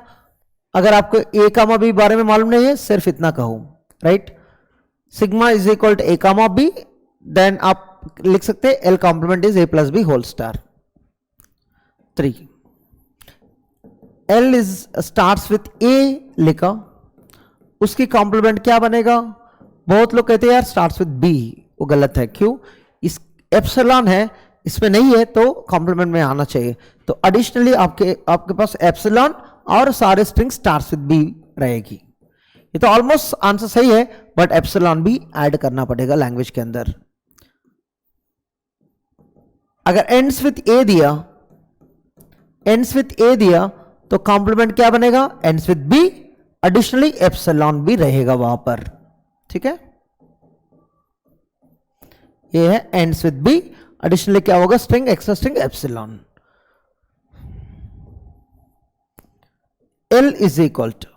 अगर आपको ए कामा बी बारे में मालूम नहीं है, सिर्फ इतना कहो, right. Sigma is equal to A comma B, then आप लिख सकते हैं L complement is A plus B whole star. 3, L is starts with A लिखा, उसकी कॉम्प्लीमेंट क्या बनेगा? बहुत लोग कहते हैं यार स्टार्ट्स विथ बी, वो गलत है। क्यों? इस एप्सिलॉन है, इसमें नहीं है, तो कॉम्प्लीमेंट में आना चाहिए। तो एडिशनली आपके पास एप्सिलॉन और सारे स्ट्रिंग स्टार्ट्स विथ बी रहेगी। ये तो ऑलमोस्ट आंसर सही है, बट एप्सिलॉन भी ऐड करना पड़ेगा लैंग्वेज के अंदर। अगर एंड्स विथ ए दिया, एंड्स विथ ए दिया, तो कॉम्प्लीमेंट क्या बनेगा? Ends with B, additionally epsilon भी रहेगा वहां पर, ठीक है। ये है एंड्स विथ बी, एडिशनली क्या होगा? String, extra string, epsilon. L is equal to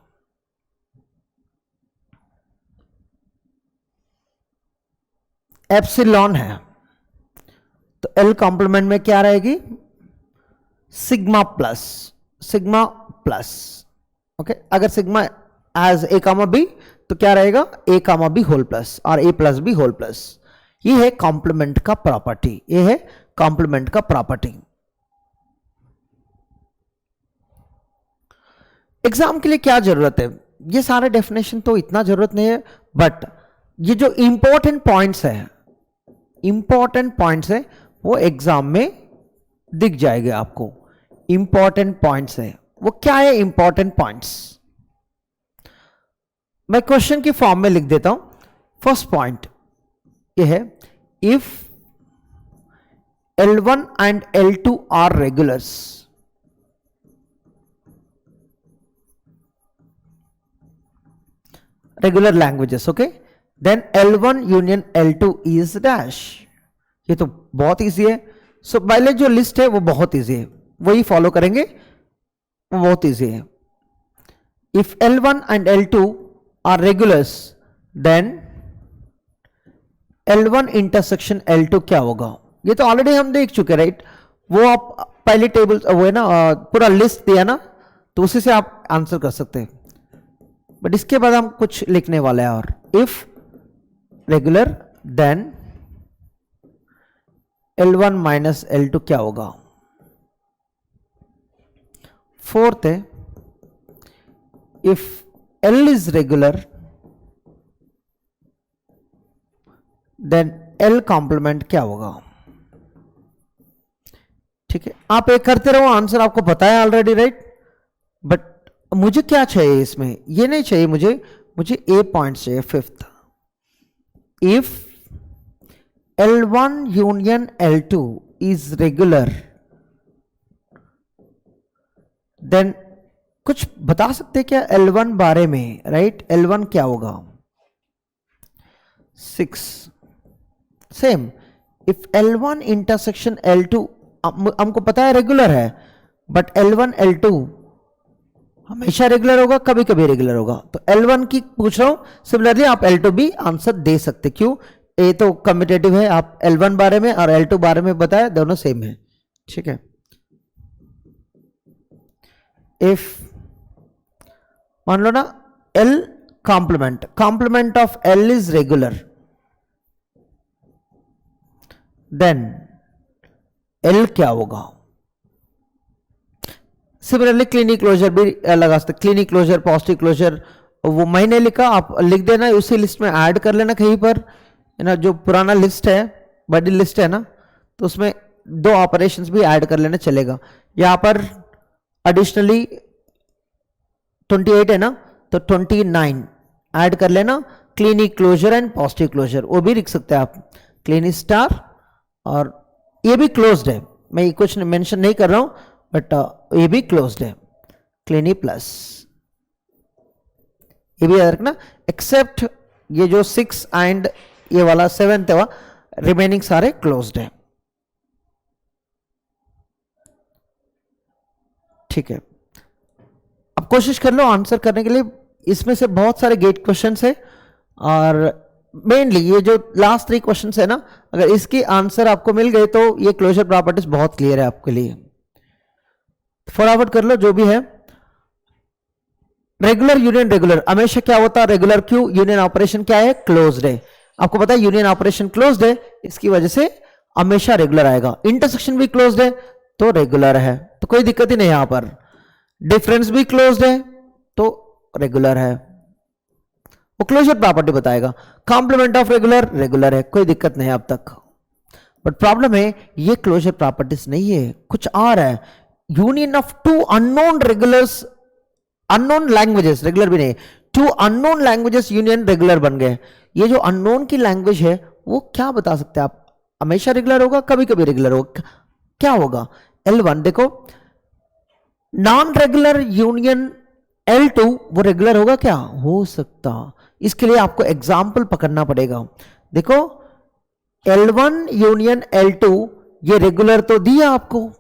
epsilon है, तो L कॉम्प्लीमेंट में क्या रहेगी? Sigma plus, sigma plus, okay. अगर sigma as A comma B, तो क्या रहेगा? A comma B whole plus और A plus B whole plus. ये है कॉम्प्लीमेंट का प्रॉपर्टी, ये है कॉम्प्लीमेंट का प्रॉपर्टी। एग्जाम के लिए क्या जरूरत है? ये सारे डेफिनेशन तो इतना जरूरत नहीं है, बट ये जो इंपॉर्टेंट पॉइंट्स है, इंपॉर्टेंट पॉइंट्स है, वो एग्जाम में दिख जाएंगे आपको। इंपॉर्टेंट पॉइंट्स है, वो क्या है इंपॉर्टेंट पॉइंट्स? मैं क्वेश्चन की फॉर्म में लिख देता हूं। फर्स्ट पॉइंट ये है, if L1 and L2 are regulars, regular languages, okay, then L1 union L2 is dash. ये तो बहुत इजी है। सो पहले जो लिस्ट है वो बहुत इजी है, वही फॉलो करेंगे, वो बहुत इजी है। If L1 and L2 are regulars, then L1 intersection L2 क्या होगा? ये तो ऑलरेडी हम देख चुके, राइट। वो आप पहले टेबल, वो है ना, पूरा लिस्ट दिया ना, तो उसी से आप आंसर कर सकते हैं। बट इसके बाद हम कुछ लिखने वाले हैं। और if regular, then L1 minus L2 क्या होगा? फोर्थ है, if L is regular, then L complement क्या होगा? ठीक है, आप एक करते रहो, आंसर आपको पता है ऑलरेडी, राइट। बट मुझे क्या चाहिए इसमें, ये नहीं चाहिए मुझे ए पॉइंट चाहिए। Fifth, if L1 union L2 is regular, then कुछ बता सकते क्या L1 बारे में, राइट। L1 क्या होगा, 6। Same, if L1 intersection L2, हमको पता है रेगुलर है, बट L1 L2 हमेशा रेगुलर होगा, कभी कभी रेगुलर होगा, तो L1 की पूछ रहा हूं। सिमिलरली आप L2 भी आंसर दे सकते, क्यों, ए तो कम्यूटेटिव है, आप L1 बारे में और L2 बारे में बताया, दोनों सेम है, ठीक है। इफ मान लो ना L complement of L is regular, then L क्या होगा। सिमिलरली क्लिनिक क्लोजर भी लगा सकते, क्लिनिक क्लोजर, पॉजिटिव क्लोजर, वो मैंने लिखा, आप लिख देना, उसी लिस्ट में ऐड कर लेना कहीं पर, है ना, जो पुराना लिस्ट है, बड़ी लिस्ट है ना, तो उसमें 2 ऑपरेशंस भी ऐड कर लेना चलेगा। यहां पर एडिशनली 28 है ना, तो 29 ऐड कर लेना, Kleene closure and positive closure, वो भी लिख सकते हैं आप, क्लिनिक स्टार, और ये भी क्लोज्ड है, मैं कुछ मेंशन नहीं कर रहा हूं, बट ये भी क्लोज्ड है, क्लिनी प्लस, ये भी याद रखना, एक्सेप्ट ये जो 6 एंड ये वाला 7th है, रिमेनिंग सारे क्लोज्ड है, ठीक है। अब कोशिश कर लो आंसर करने के लिए, इसमें से बहुत सारे गेट क्वेश्चंस है, और मेनली ये जो लास्ट 3 क्वेश्चंस है ना, अगर इसके आंसर आपको मिल गए तो ये क्लोजर प्रॉपर्टीज बहुत क्लियर है आपके लिए। फटाफट कर लो जो भी है। रेगुलर यूनियन रेगुलर हमेशा क्या होता है, रेगुलर क्यों, यूनियन ऑपरेशन क्या है, क्लोज्ड है, आपको पता है यूनियन ऑपरेशन क्लोज्ड है, इसकी वजह से हमेशा रेगुलर आएगा। इंटरसेक्शन भी क्लोज्ड है तो रेगुलर है, तो कोई दिक्कत ही नहीं यहां पर। डिफरेंस भी क्लोज्ड है तो रेगुलर है, वो क्लोजर प्रॉपर्टी बताएगा। कॉम्प्लीमेंट ऑफ रेगुलर रेगुलर है, कोई दिक्कत नहीं अब तक। बट प्रॉब्लम है ये क्लोजर प्रॉपर्टीज नहीं है, कुछ और है। Union of 2 unknown regulars, unknown languages, regular भी नहीं, 2 अननोन लैंग्वेजेस यूनियन रेगुलर बन गए। ये जो अननोन की लैंग्वेज है वो क्या बता सकते हैं आप, हमेशा रेगुलर होगा, कभी कभी रेगुलर होगा, क्या होगा। L1 देखो, नॉन रेगुलर यूनियन L2 वो रेगुलर होगा क्या, हो सकता। इसके लिए आपको एग्जाम्पल पकड़ना पड़ेगा। देखो L1 यूनियन L2 ये रेगुलर तो दिया आपको,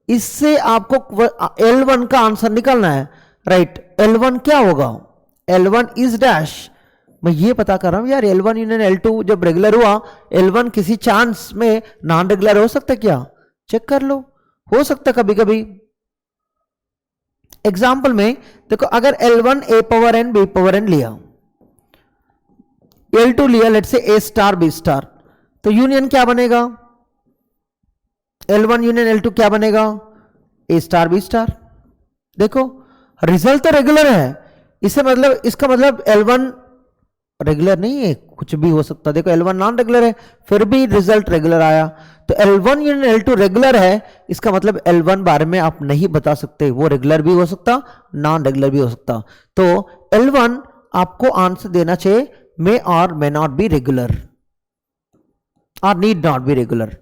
इससे आपको L1 का आंसर निकालना है, राइट। L1 क्या होगा, L1 इज डैश, मैं ये पता कर रहा हूं यार, L1 यूनियन L2 जब रेगुलर हुआ, L1 किसी चांस में नॉन रेगुलर हो सकता है क्या, चेक कर लो, हो सकता कभी कभी। एग्जाम्पल में देखो, अगर L1 A power n B power n लिया, L2 लिया late say A star B star, तो यूनियन क्या बनेगा, L1 यूनियन L2 क्या बनेगा, A स्टार B स्टार। देखो रिजल्ट तो रेगुलर है, इससे मतलब, इसका मतलब L1 रेगुलर नहीं है, कुछ भी हो सकता। देखो L1 नॉन रेगुलर है, फिर भी रिजल्ट रेगुलर आया, तो L1 यूनियन L2 रेगुलर है, इसका मतलब L1 बारे में आप नहीं बता सकते, वो रेगुलर भी हो सकता, नॉन रेगुलर भी हो सकता। तो L1 आपको आंसर देना चाहिए मे और मे नॉट बी रेगुलर, और नीड नॉट बी रेगुलर,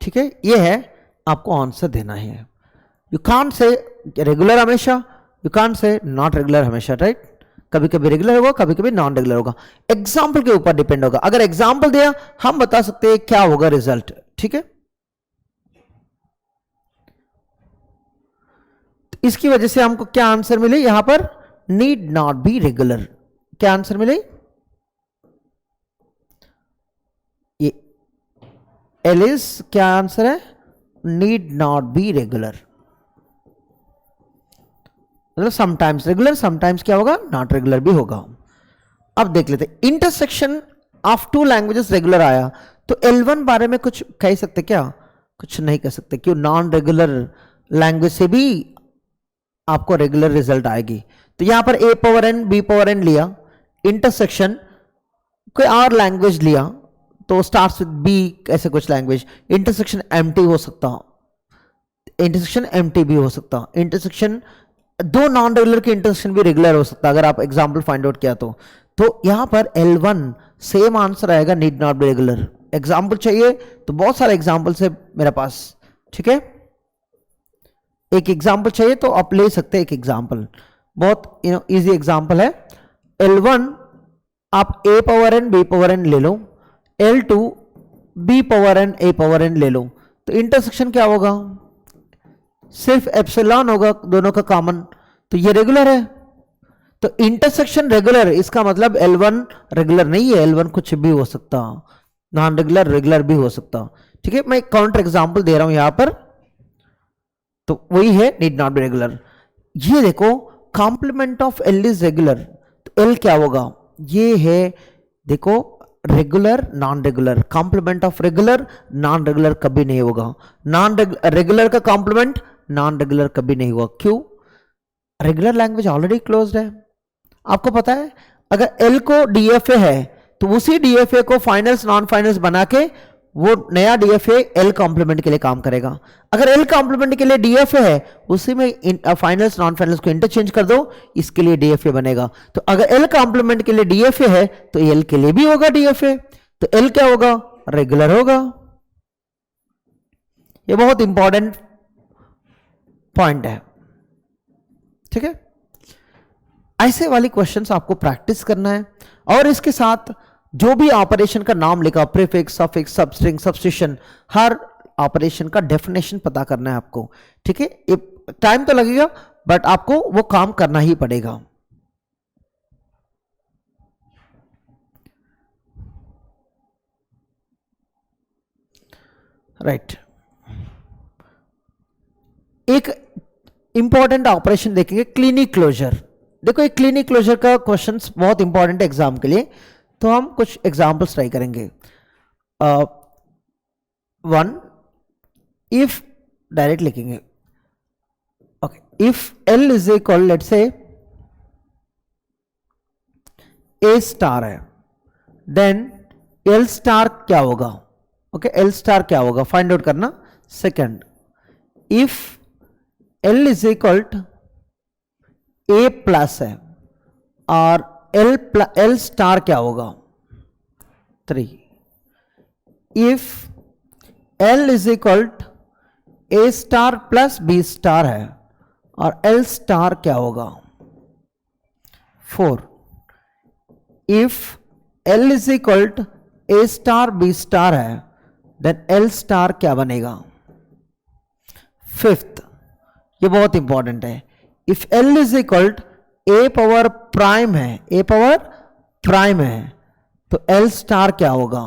ठीक है। ये है आपको आंसर देना है। यू कांट से रेगुलर हमेशा, you can't say not regular हमेशा, राइट। कभी कभी रेगुलर होगा, कभी कभी नॉन रेगुलर होगा, एग्जाम्पल के ऊपर डिपेंड होगा। अगर एग्जाम्पल दिया हम बता सकते हैं क्या होगा रिजल्ट, ठीक है। इसकी वजह से हमको क्या आंसर मिले यहां पर, नीड नॉट बी रेगुलर, क्या आंसर मिले, ये एलिस क्या आंसर है, नीड नॉट बी रेगुलर, मतलब समटाइम्स रेगुलर, समटाइम्स क्या होगा, नॉट रेगुलर भी होगा। अब देख लेते, इंटरसेक्शन ऑफ 2 लैंग्वेजेस रेगुलर आया, तो L1 बारे में कुछ कह सकते क्या, कुछ नहीं कह सकते, क्यों, नॉन रेगुलर लैंग्वेज से भी आपको रेगुलर रिजल्ट आएगी। तो यहां पर A power n B power n लिया, इंटरसेक्शन कोई और लैंग्वेज लिया, तो स्टार्ट्स विद बी, ऐसे कुछ लैंग्वेज। इंटरसेक्शन एम्प्टी हो सकता, इंटरसेक्शन एम्प्टी भी हो सकता, इंटरसेक्शन दो नॉन रेगुलर के इंटरसेक्शन भी रेगुलर हो सकता, अगर आप एग्जाम्पल फाइंड आउट किया तो यहां पर L1 सेम आंसर आएगा, need not be regular. Example चाहिए तो बहुत सारे एग्जाम्पल्स है मेरे पास, ठीक है। एक एग्जाम्पल चाहिए तो आप ले सकते हैं एक एग्जाम्पल, बहुत इजी एग्जाम्पल है। L1 आप a power n b power n ले लो, L2 b power n a power n ले लो, तो इंटरसेक्शन क्या होगा, सिर्फ एप्सिलॉन होगा दोनों का कॉमन, तो ये रेगुलर है। तो इंटरसेक्शन रेगुलर, इसका मतलब L1 रेगुलर नहीं है, L1 कुछ भी हो सकता, नॉन रेगुलर रेगुलर भी हो सकता, ठीक है। मैं काउंटर एग्जांपल दे रहा हूं यहां पर, तो वही है नीड नॉट बी रेगुलर। ये देखो complement of L is regular, तो L क्या होगा, ये है देखो regular non regular, complement of regular non regular कभी नहीं होगा, नॉन रेगुलर का कॉम्प्लीमेंट नॉन रेगुलर कभी नहीं होगा। क्यों, रेगुलर लैंग्वेज ऑलरेडी क्लोज्ड है। आपको पता है अगर L को DFA है तो उसी DFA को फाइनल्स नॉन फाइनल्स बना के वो नया DFA L कॉम्प्लीमेंट के लिए काम करेगा। अगर L कॉम्प्लीमेंट के लिए DFA है उसी में फाइनल्स नॉन फाइनल्स को इंटरचेंज कर दो, इसके लिए DFA बनेगा। तो अगर L कॉम्प्लीमेंट के लिए DFA है तो L के लिए भी होगा DFA, तो L क्या होगा, रेगुलर होगा। ये बहुत इंपॉर्टेंट पॉइंट है, ठीक है। ऐसे वाली क्वेश्चंस आपको प्रैक्टिस करना है, और इसके साथ जो भी ऑपरेशन का नाम लिखा, प्रीफिक्स, सफिक्स, सबस्ट्रिंग, सबस्टिट्यूशन, हर ऑपरेशन का डेफिनेशन पता करना है आपको, ठीक है। टाइम तो लगेगा बट आपको वो काम करना ही पड़ेगा। राइट, एक इंपॉर्टेंट ऑपरेशन देखेंगे, क्लिनिक क्लोजर। देखो ये क्लिनिक क्लोजर का क्वेश्चंस बहुत इंपॉर्टेंट है एग्जाम के लिए, तो हम कुछ एग्जाम्पल्स ट्राई करेंगे। वन, इफ डायरेक्ट लिखेंगे, okay, if L is equal, let's say A star है, देन L स्टार क्या होगा, ओके, L स्टार क्या होगा फाइंड आउट करना। Second, if L is equal to A plus है और L स्टार क्या होगा। 3, if L is equal to A star plus B star है और L स्टार क्या होगा। 4, if L is equal to A star B star है देन L स्टार क्या बनेगा। 5th, ये बहुत इंपॉर्टेंट है, if L is equal to A power prime है, A पावर प्राइम है तो L स्टार क्या होगा।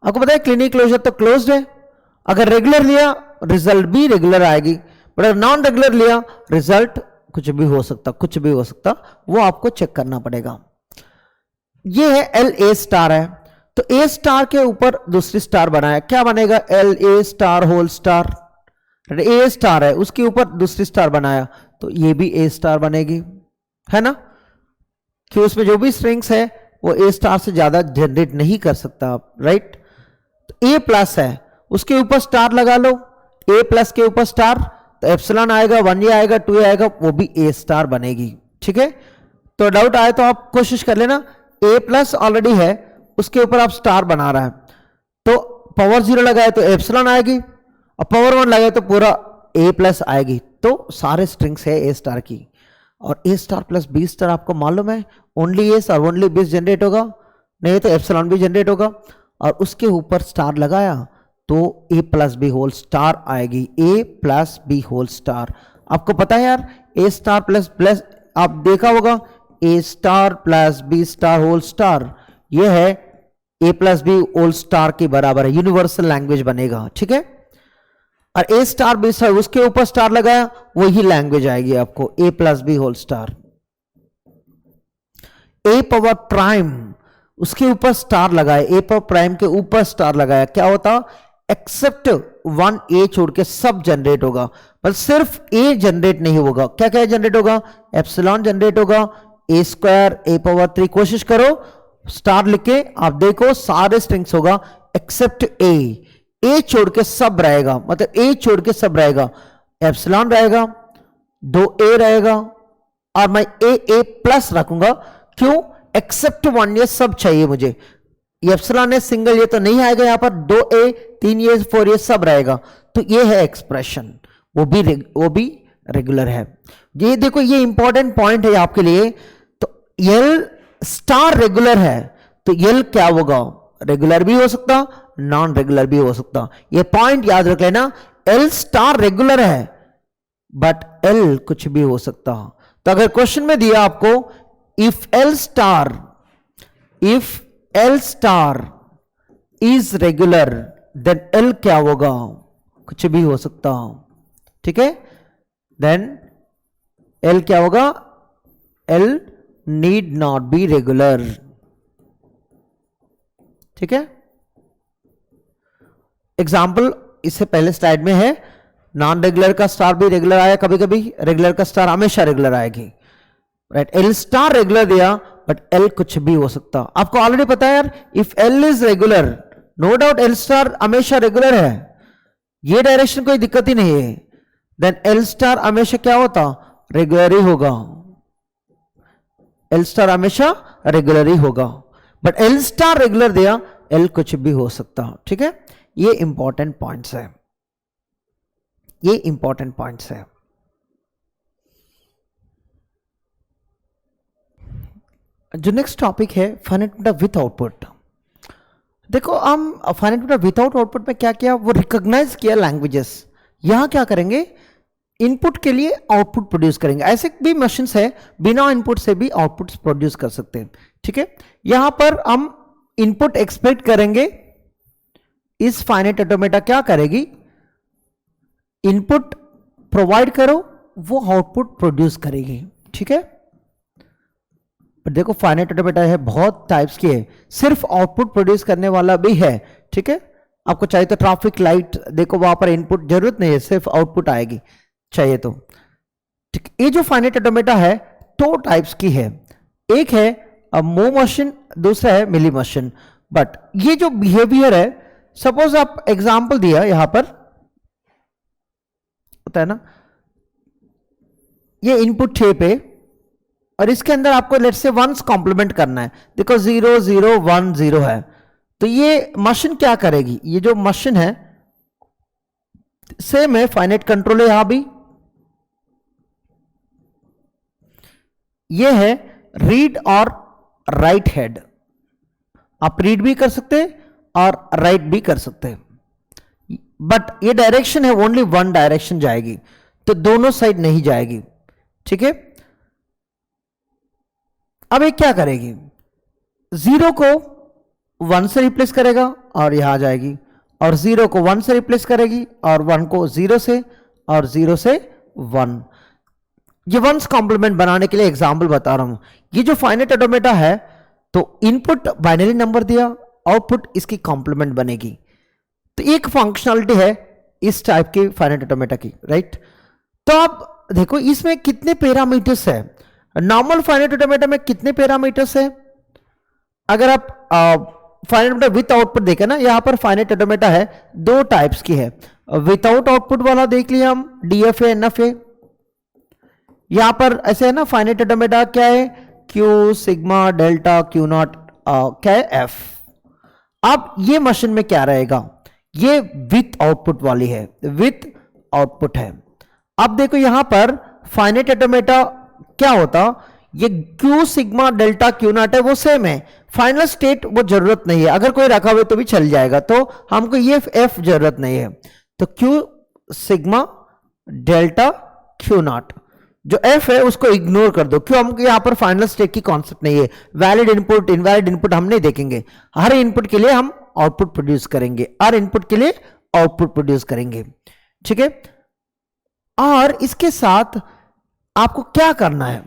आपको पता है क्लिनिक क्लोजर तो क्लोज्ड है, अगर रेगुलर लिया रिजल्ट भी रेगुलर आएगी, बट अगर नॉन रेगुलर लिया रिजल्ट कुछ भी हो सकता, कुछ भी हो सकता, वो आपको चेक करना पड़ेगा। ये है L A स्टार है, तो A स्टार के ऊपर दूसरी स्टार बनाया, क्या बनेगा, L A star whole star. A star है उसके ऊपर दूसरी स्टार बनाया तो ये भी A स्टार बनेगी, है ना, कि उसमें जो भी स्ट्रिंग्स है वो A स्टार से ज्यादा जनरेट नहीं कर सकता आप, राइट। तो A प्लस है उसके ऊपर स्टार लगा लो, A प्लस के ऊपर स्टार, तो एप्सिलॉन आएगा, 1A आएगा, 2A आएगा, वो भी A स्टार बनेगी, ठीक है। तो डाउट आए तो आप कोशिश कर लेना, A प्लस ऑलरेडी है उसके ऊपर आप स्टार बना रहा है, तो पावर 0 लगाए तो एप्सिलॉन आएगी, और पावर 1 लगाए तो पूरा A प्लस आएगी, तो सारे स्ट्रिंग्स है A स्टार की। और A star plus B star आपको मालूम है ओनली एस और ओनली बीस जनरेट होगा, नहीं तो एप्सिलॉन भी जनरेट होगा, और उसके ऊपर स्टार लगाया तो A plus B whole star आएगी, A plus B whole star. आपको पता है यार A स्टार प्लस प्लस, आप देखा होगा A star plus B star whole star, ये है A plus B whole star के बराबर है, यूनिवर्सल लैंग्वेज बनेगा, ठीक है। और A स्टार बी स्टार उसके ऊपर स्टार लगाया वही लैंग्वेज आएगी आपको, A plus B whole star. A power prime उसके ऊपर स्टार लगाया, A पावर प्राइम के ऊपर स्टार लगाया, क्या होता, एक्सेप्ट 1A छोड़ के सब जनरेट होगा, पर सिर्फ A जनरेट नहीं होगा, क्या क्या जनरेट होगा, एप्सिलॉन जनरेट होगा, A स्क्वायर, A पावर 3, कोशिश करो स्टार लिख के आप देखो सारे स्ट्रिंग्स होगा एक्सेप्ट ए छोड़ के सब रहेगा, मतलब ए छोड़ के सब रहेगा, एप्सिलॉन रहेगा, 2 ए रहेगा और मैं ए प्लस रखूंगा। क्यों? एक्सेप्ट 1 ये सब चाहिए मुझे, ये एप्सिलॉन है सिंगल, ये तो नहीं आएगा यहां पर, 2 ए 3 ये 4 ये सब रहेगा। तो ये है एक्सप्रेशन, वो भी रेगुलर है। ये देखो ये इंपॉर्टेंट पॉइंट है आपके लिए। तो एल स्टार रेगुलर है तो एल क्या होगा? रेगुलर भी हो सकता, नॉन रेगुलर भी हो सकता। ये पॉइंट याद रख लेना, एल स्टार रेगुलर है बट एल कुछ भी हो सकता। तो अगर क्वेश्चन में दिया आपको if L star is regular then L क्या होगा? कुछ भी हो सकता। ठीक है, देन एल क्या होगा? L need not be regular. ठीक है, एग्जाम्पल इससे पहले स्लाइड में है, नॉन रेगुलर का स्टार भी रेगुलर आया कभी कभी, रेगुलर का स्टार हमेशा रेगुलर आएगी, राइट। एल स्टार रेगुलर दिया बट एल कुछ भी हो सकता। आपको ऑलरेडी पता है यार, if L is regular no doubt L star हमेशा रेगुलर है, ये डायरेक्शन कोई दिक्कत ही नहीं है, देन एल स्टार हमेशा क्या होता? रेगुलर ही होगा, एल स्टार हमेशा रेगुलर ही होगा। बट एल स्टार रेगुलर दिया, एल कुछ भी हो सकता। ठीक है, ये इंपॉर्टेंट पॉइंट्स है, ये इंपॉर्टेंट पॉइंट्स है। जो नेक्स्ट टॉपिक है फाइनाइट डेटा विथ आउटपुट। देखो हम फाइनाइट डेटा विदाउट आउटपुट में क्या किया, वो रिकॉग्नाइज किया लैंग्वेजेस। यहां क्या करेंगे? इनपुट के लिए आउटपुट प्रोड्यूस करेंगे। ऐसे भी मशीन्स है बिना इनपुट से भी आउटपुट प्रोड्यूस कर सकते हैं। ठीक है, यहां पर हम इनपुट एक्सपेक्ट करेंगे, इस फाइनाइट ऑटोमेटा क्या करेगी? इनपुट प्रोवाइड करो, वो आउटपुट प्रोड्यूस करेगी। ठीक है, पर देखो फाइनाइट ऑटोमेटा है बहुत टाइप्स की है, सिर्फ आउटपुट प्रोड्यूस करने वाला भी है। ठीक है, आपको चाहिए तो ट्रैफिक लाइट देखो, वहां पर इनपुट जरूरत नहीं है, सिर्फ आउटपुट आएगी चाहिए तो। ठीक, ये जो फाइनाइट ऑटोमेटा है 2 टाइप्स की है, एक है मूव मशीन, दूसरा है मिली मशीन। बट ये जो बिहेवियर है, सपोज आप एग्जांपल दिया यहां पर होता है ना, ये इनपुट टेप है और इसके अंदर आपको लेट से वंस कॉम्प्लीमेंट करना है। देखो 0 0 1 0 है, तो ये मशीन क्या करेगी? ये जो मशीन है सेम है, फाइनाइट कंट्रोल है यहां भी, ये है रीड और राइट हेड। आप रीड भी कर सकते और राइट भी कर सकते हैं, बट ये डायरेक्शन है ओनली वन डायरेक्शन जाएगी, तो दोनों साइड नहीं जाएगी। ठीक है, अब ये क्या करेगी? 0 को 1 से रिप्लेस करेगा और यहां आ जाएगी, और 0 को 1 से रिप्लेस करेगी और 1 को 0 से, और 0 से 1। ये वंस कॉम्प्लीमेंट बनाने के लिए एग्जांपल बता रहा हूं। ये जो फाइनाइट ऑटोमेटा है, तो इनपुट बाइनरी नंबर दिया, आउटपुट इसकी कॉम्प्लीमेंट बनेगी। तो एक फंक्शनलिटी है इस टाइप की फाइनाइट ऑटोमेटा की, राइट। तो आप देखो इसमें कितने पैरामीटर्स है, नॉर्मल फाइनाइट ऑटोमेटा में कितने पैरामीटर्स है? अगर आप फाइनाइट ऑटोमेटा विथ आउटपुट देखें ना, यहां पर फाइनाइट ऑटोमेटा है 2 टाइप्स की है। विदाउट आउटपुट वाला देख लिया हम, डीएफए एनएफए। यहां पर ऐसे है ना, फाइनाइट ऑटोमेटा क्या है? Q sigma delta Q not क्या है? एफ। अब ये मशीन में क्या रहेगा? ये विथ आउटपुट वाली है, विथ आउटपुट है। अब देखो यहां पर फाइनाइट ऑटोमेटा क्या होता? ये Q sigma delta Q not है वो सेम है, फाइनल स्टेट वो जरूरत नहीं है, अगर कोई रखा हुआ तो भी चल जाएगा, तो हमको ये एफ जरूरत नहीं है। तो Q sigma delta Q not, जो एफ है उसको इग्नोर कर दो, क्यों? हमको यहां पर फाइनल स्टेट की कॉन्सेप्ट नहीं है, वैलिड इनपुट इनवैलिड इनपुट हम नहीं देखेंगे, हर इनपुट के लिए हम आउटपुट प्रोड्यूस करेंगे, हर इनपुट के लिए आउटपुट प्रोड्यूस करेंगे। ठीक है, और इसके साथ आपको क्या करना है?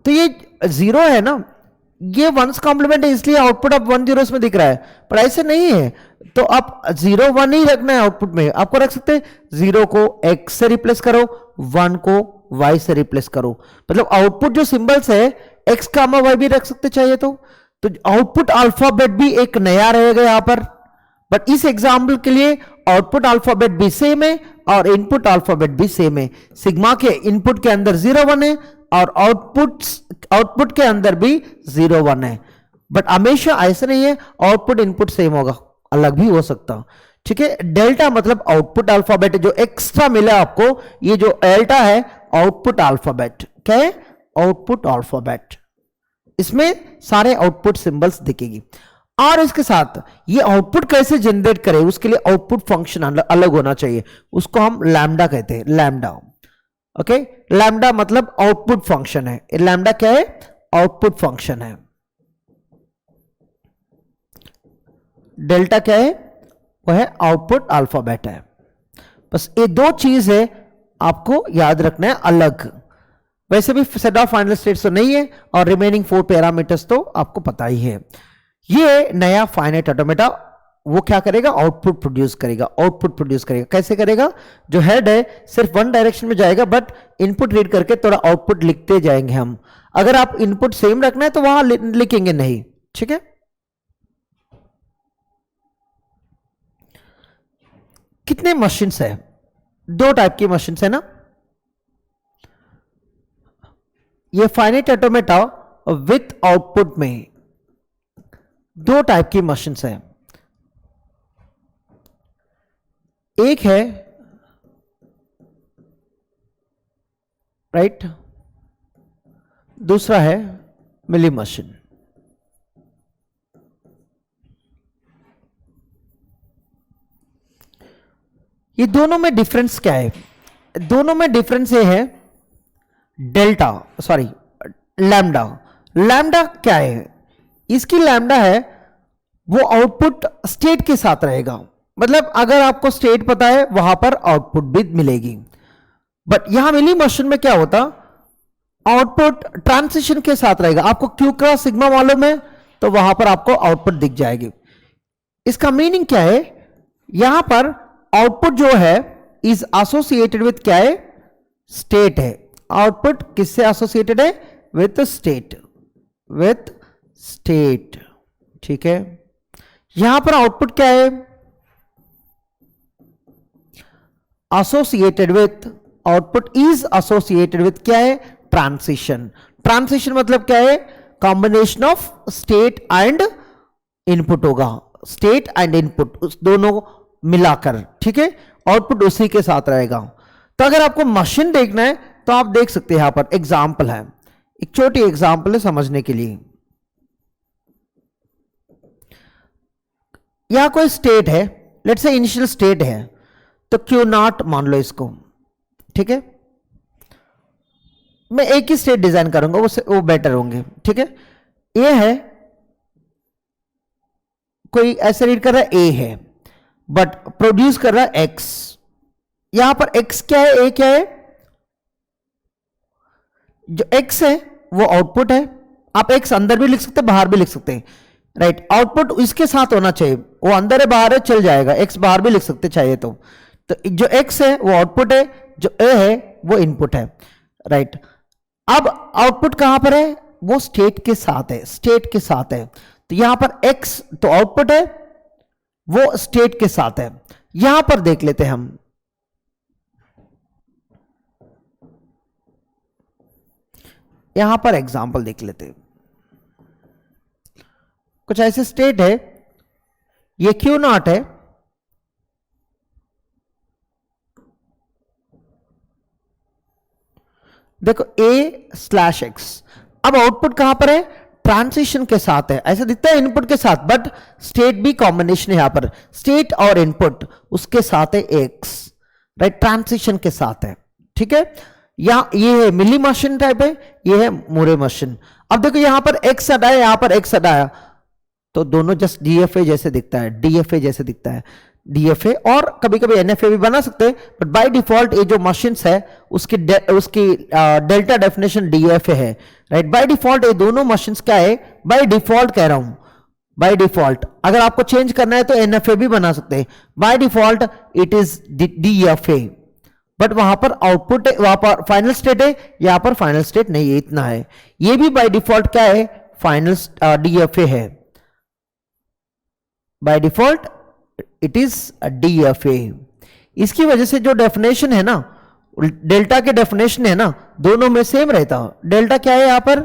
तो ये 0 है ना, ये वंस कॉम्प्लीमेंट है इसलिए आउटपुट अब 1 0 में दिख रहा है, पर ऐसे नहीं है। तो आप 0 1 ही रखना है आउटपुट में, आपको रख सकते हैं 0 को x से रिप्लेस करो, 1 को y से रिप्लेस करो, मतलब आउटपुट जो सिंबल्स है x, y भी रख सकते चाहिए तो तो आउटपुट अल्फाबेट भी एक नया रहेगा यहां पर, बट इस एग्जाम्पल के लिए आउटपुट अल्फाबेट भी सेम है और इनपुट अल्फाबेट भी सेम है। सिग्मा के इनपुट के अंदर 0 1 है और आउटपुट के अंदर भी 0 1 है, बट हमेशा ऐसा नहीं है आउटपुट इनपुट सेम होगा, अलग भी हो सकता। ठीक है, डेल्टा मतलब आउटपुट अल्फाबेट जो एक्स्ट्रा मिला आपको, ये जो डेल्टा है आउटपुट अल्फाबेट, क्या है? आउटपुट अल्फाबेट, इसमें सारे आउटपुट सिंबल्स दिखेगी। और इसके साथ ये आउटपुट कैसे जनरेट करें, उसके लिए आउटपुट फंक्शन अलग होना चाहिए, उसको हम लैम्डा कहते हैं, लैम्डा। ओके, लैम्डा मतलब आउटपुट फंक्शन है। लैम्डा क्या है? आउटपुट फंक्शन है। डेल्टा क्या है? वो है आउटपुट अल्फाबेट है। बस ये दो चीज है आपको याद रखना है अलग। वैसे भी सेट ऑफ फाइनल स्टेट्स तो नहीं है और रिमेनिंग 4 पैरामीटर्स तो आपको पता ही है। ये नया फाइनाइट ऑटोमेटा वो क्या करेगा? आउटपुट प्रोड्यूस करेगा। आउटपुट प्रोड्यूस करेगा कैसे करेगा? जो हेड है सिर्फ वन डायरेक्शन में जाएगा, बट इनपुट रीड करके थोड़ा आउटपुट लिखते जाएंगे हम। अगर आप इनपुट सेम रखना है तो वहां लिखेंगे नहीं। ठीक है, कितने मशीन्स है? 2 टाइप की मशीन्स है ना। ये फाइनाइट ऑटोमेटा विथ आउटपुट में 2 टाइप की मशीन्स है। एक है राइट, दूसरा है मिली मशीन। ये दोनों में डिफरेंस क्या है? दोनों में डिफरेंस ये है डेल्टा, सॉरी लैम्डा। लैम्डा क्या है? इसकी लैम्डा है वो आउटपुट स्टेट के साथ रहेगा, मतलब अगर आपको स्टेट पता है वहां पर आउटपुट भी मिलेगी। बट यहां मिली मशीन में क्या होता? आउटपुट ट्रांसिशन के साथ रहेगा। आपको क्यू क्रॉस सिग्मा मालूम है तो वहां पर आपको आउटपुट दिख जाएगी। इसका मीनिंग क्या है? यहां पर आउटपुट जो है इज एसोसिएटेड विथ क्या है? स्टेट है। आउटपुट किससे एसोसिएटेड है? With state, with state. ठीक है, यहां पर आउटपुट क्या है? Associated with, output is associated with क्या है? ट्रांसिशन। ट्रांसिशन मतलब क्या है? Combination of state and input होगा, स्टेट एंड इनपुट उस दोनों मिलाकर। ठीक है, आउटपुट उसी के साथ रहेगा। तो अगर आपको मशीन देखना है तो आप देख सकते हैं, यहां पर एग्जाम्पल है, एक छोटी एग्जाम्पल है समझने के लिए। यहां कोई स्टेट है, लेट्स से इनिशियल स्टेट है, तो क्यू नॉट मान लो इसको। ठीक है, मैं एक ही स्टेट डिजाइन करूंगा, वो बेटर होंगे। ठीक है, ए है, कोई ऐसे रीड कर रहा है ए है, बट प्रोड्यूस कर रहा है एक्स। यहां पर एक्स क्या है? ए क्या है? जो एक्स है वो आउटपुट है। आप एक्स अंदर भी लिख सकते हैं, बाहर भी लिख सकते हैं, राइट। आउटपुट इसके साथ होना चाहिए, वो अंदर है बाहर है चल जाएगा, एक्स बाहर भी लिख सकते चाहिए तो जो एक्स है वो आउटपुट है, जो ए है वो इनपुट है, राइट। अब आउटपुट कहां पर है? वो स्टेट के साथ है, स्टेट के साथ है। तो यहां पर एक्स तो आउटपुट है, वो स्टेट के साथ है। यहां पर देख लेते हैं हम, यहां पर एग्जांपल देख लेते हैं। कुछ ऐसे स्टेट है, ये क्यू नॉट है, देखो a/x। अब आउटपुट कहां पर है? ट्रांसिशन के साथ है, ऐसा दिखता है इनपुट के साथ, बट स्टेट भी कॉम्बिनेशन है। यहां पर स्टेट और इनपुट उसके साथ है x, राइट, ट्रांसिशन के साथ है। ठीक है, यहां ये है मिली मशीन टाइप है, ये है मूरे मशीन। अब देखो यहां पर x हटाया, यहां पर x हटाया, तो दोनों जस्ट DFA जैसे दिखता है, DFA जैसे दिखता है, DFA। और कभी कभी NFA भी बना सकते हैं, बट बाय डिफॉल्ट ये जो मशीन्स है उसकी डेल्टा डेफिनेशन DFA है, राइट। बाय डिफॉल्ट ये दोनों मशीन्स क्या है? बाय डिफॉल्ट कह रहा हूं, बाय डिफॉल्ट। अगर आपको चेंज करना है तो NFA भी बना सकते हैं, by default it is DFA। But वहां पर आउटपुट है, वहां पर फाइनल स्टेट है, यहां पर फाइनल स्टेट नहीं है, इतना है। ये भी बाय डिफॉल्ट क्या है? फाइनल DFA है, by default it is DFA। इसकी वजह से जो डेफिनेशन है ना, डेल्टा के डेफिनेशन है ना, दोनों में सेम रहता। डेल्टा क्या है यहां पर,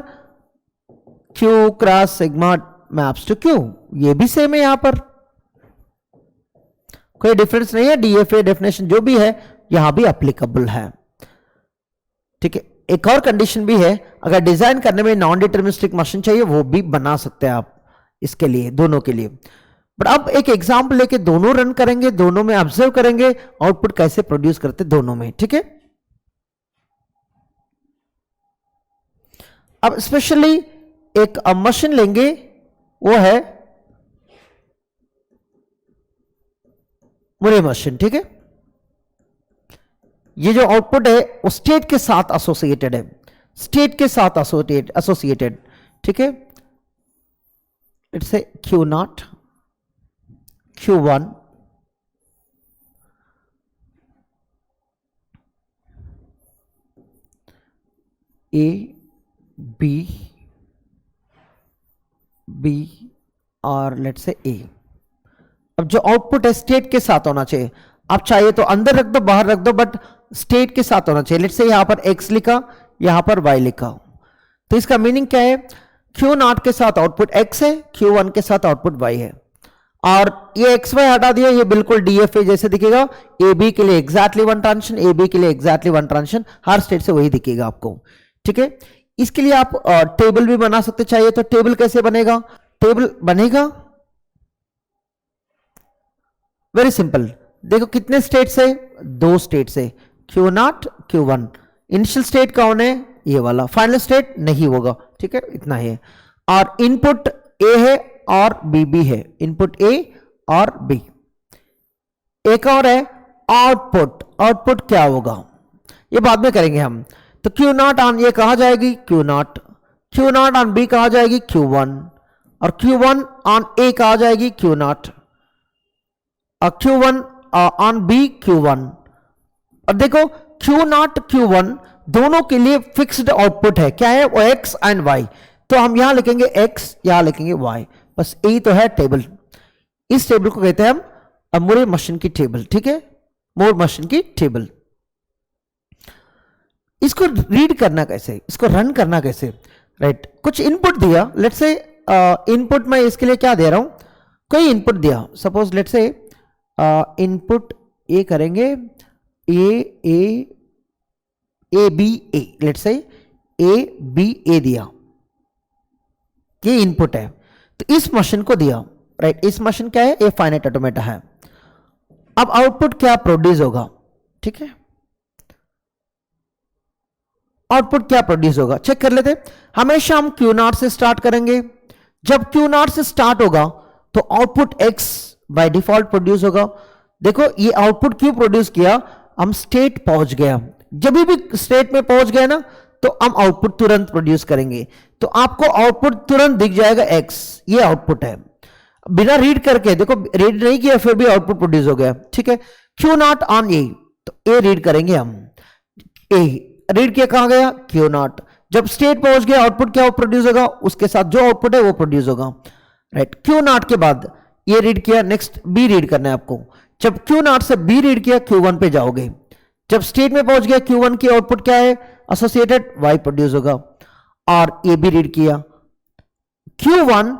Q cross sigma maps to Q, ये भी सेम है यहां पर, कोई डिफरेंस नहीं है। DFA डेफिनेशन जो भी है यहां भी एप्लीकेबल है, ठीक है। एक और कंडीशन भी है, अगर डिजाइन करने में नॉन डिटरमिनिस्टिक मशीन चाहिए वो भी बना सकते हैं आप इसके लिए, दोनों के लिए। बट अब एक एग्जांपल लेके दोनों रन करेंगे, दोनों में ऑब्जर्व करेंगे आउटपुट कैसे प्रोड्यूस करते दोनों में, ठीक है। अब स्पेशली एक मशीन लेंगे, वो है मुरे मशीन, ठीक है। ये जो आउटपुट है वो स्टेट के साथ एसोसिएटेड है, स्टेट के साथ एसोसिएटेड, ठीक है। It's a Q0, Q1, A, B, B और लेट्स से A। अब जो आउटपुट है स्टेट के साथ होना चाहिए, आप चाहे तो अंदर रख दो बाहर रख दो, बट स्टेट के साथ होना चाहिए। लेट्स से यहां पर X लिखा, यहां पर Y लिखा, तो इसका मीनिंग क्या है, Q0 के साथ आउटपुट X है, Q1 के साथ आउटपुट Y है, और ये XY हटा दिया, ये बिल्कुल DFA जैसे दिखेगा। AB के लिए एग्जैक्टली वन ट्रांजिशन, AB के लिए एग्जैक्टली वन ट्रांजिशन, हर स्टेट से वही दिखेगा आपको, ठीक है। इसके लिए आप टेबल भी बना सकते चाहिए, तो टेबल कैसे बनेगा, टेबल बनेगा वेरी सिंपल। देखो कितने स्टेट से, 2 स्टेट से, Q0 Q1। इनिशियल स्टेट कौन है, ये वाला, फाइनल स्टेट नहीं होगा, ठीक है, इतना ही है। और इनपुट A है और B भी है, इनपुट A और B। एक और है आउटपुट, आउटपुट क्या होगा ये बाद में करेंगे हम। तो Q0 ऑन ये कहा जाएगी Q0, Q0 ऑन B कहा जाएगी Q1, और Q1 ऑन A कहा जाएगी Q0, और Q1 ऑन B Q1। और देखो Q0 Q1 दोनों के लिए फिक्स्ड आउटपुट है, क्या है वो, X एंड Y। तो हम यहां लिखेंगे X, यहां लिखेंगे Y, बस यही तो है टेबल। इस टेबल को कहते हैं हम मूरे मशीन की टेबल, ठीक है, मूर मशीन की टेबल। इसको रीड करना कैसे, इसको रन करना कैसे, राइट। कुछ इनपुट दिया, लेट्स से इनपुट मैं इसके लिए क्या दे रहा हूं, कोई इनपुट दिया, suppose let's say input A करेंगे, ए B A, let's say A B ए दिया, ये इनपुट है। तो इस मशीन को दिया, राइट, इस मशीन क्या है, ये फाइनाइट ऑटोमेटा है। अब आउटपुट क्या प्रोड्यूस होगा, ठीक है, आउटपुट क्या प्रोड्यूस होगा चेक कर लेते। हमेशा हम Q0 से स्टार्ट करेंगे, जब Q0 से स्टार्ट होगा तो output X by default produce होगा। देखो ये आउटपुट क्यों प्रोड्यूस किया, हम स्टेट पहुंच गया, जब भी स्टेट में पहुंच गया ना तो हम आउटपुट तुरंत प्रोड्यूस करेंगे, तो आपको आउटपुट तुरंत दिख जाएगा X, ये आउटपुट है। बिना रीड करके, देखो रीड नहीं किया फिर भी आउटपुट प्रोड्यूस हो गया, ठीक है। Q0 ऑन A, तो A रीड करेंगे हम, A रीड किया, कहां गया Q0, जब स्टेट पहुंच गया आउटपुट क्या प्रोड्यूस होगा, उसके साथ जो आउटपुट है वो प्रोड्यूस होगा, राइट। Q0 के बाद ये रीड किया, नेक्स्ट B रीड करना है आपको, जब Q0 से B रीड किया Q1 पे जाओगे, जब स्टेट में पहुंच गया Q1 की आउटपुट क्या है, एसोसिएटेड Y प्रोड्यूस होगा, और A भी रीड किया, Q1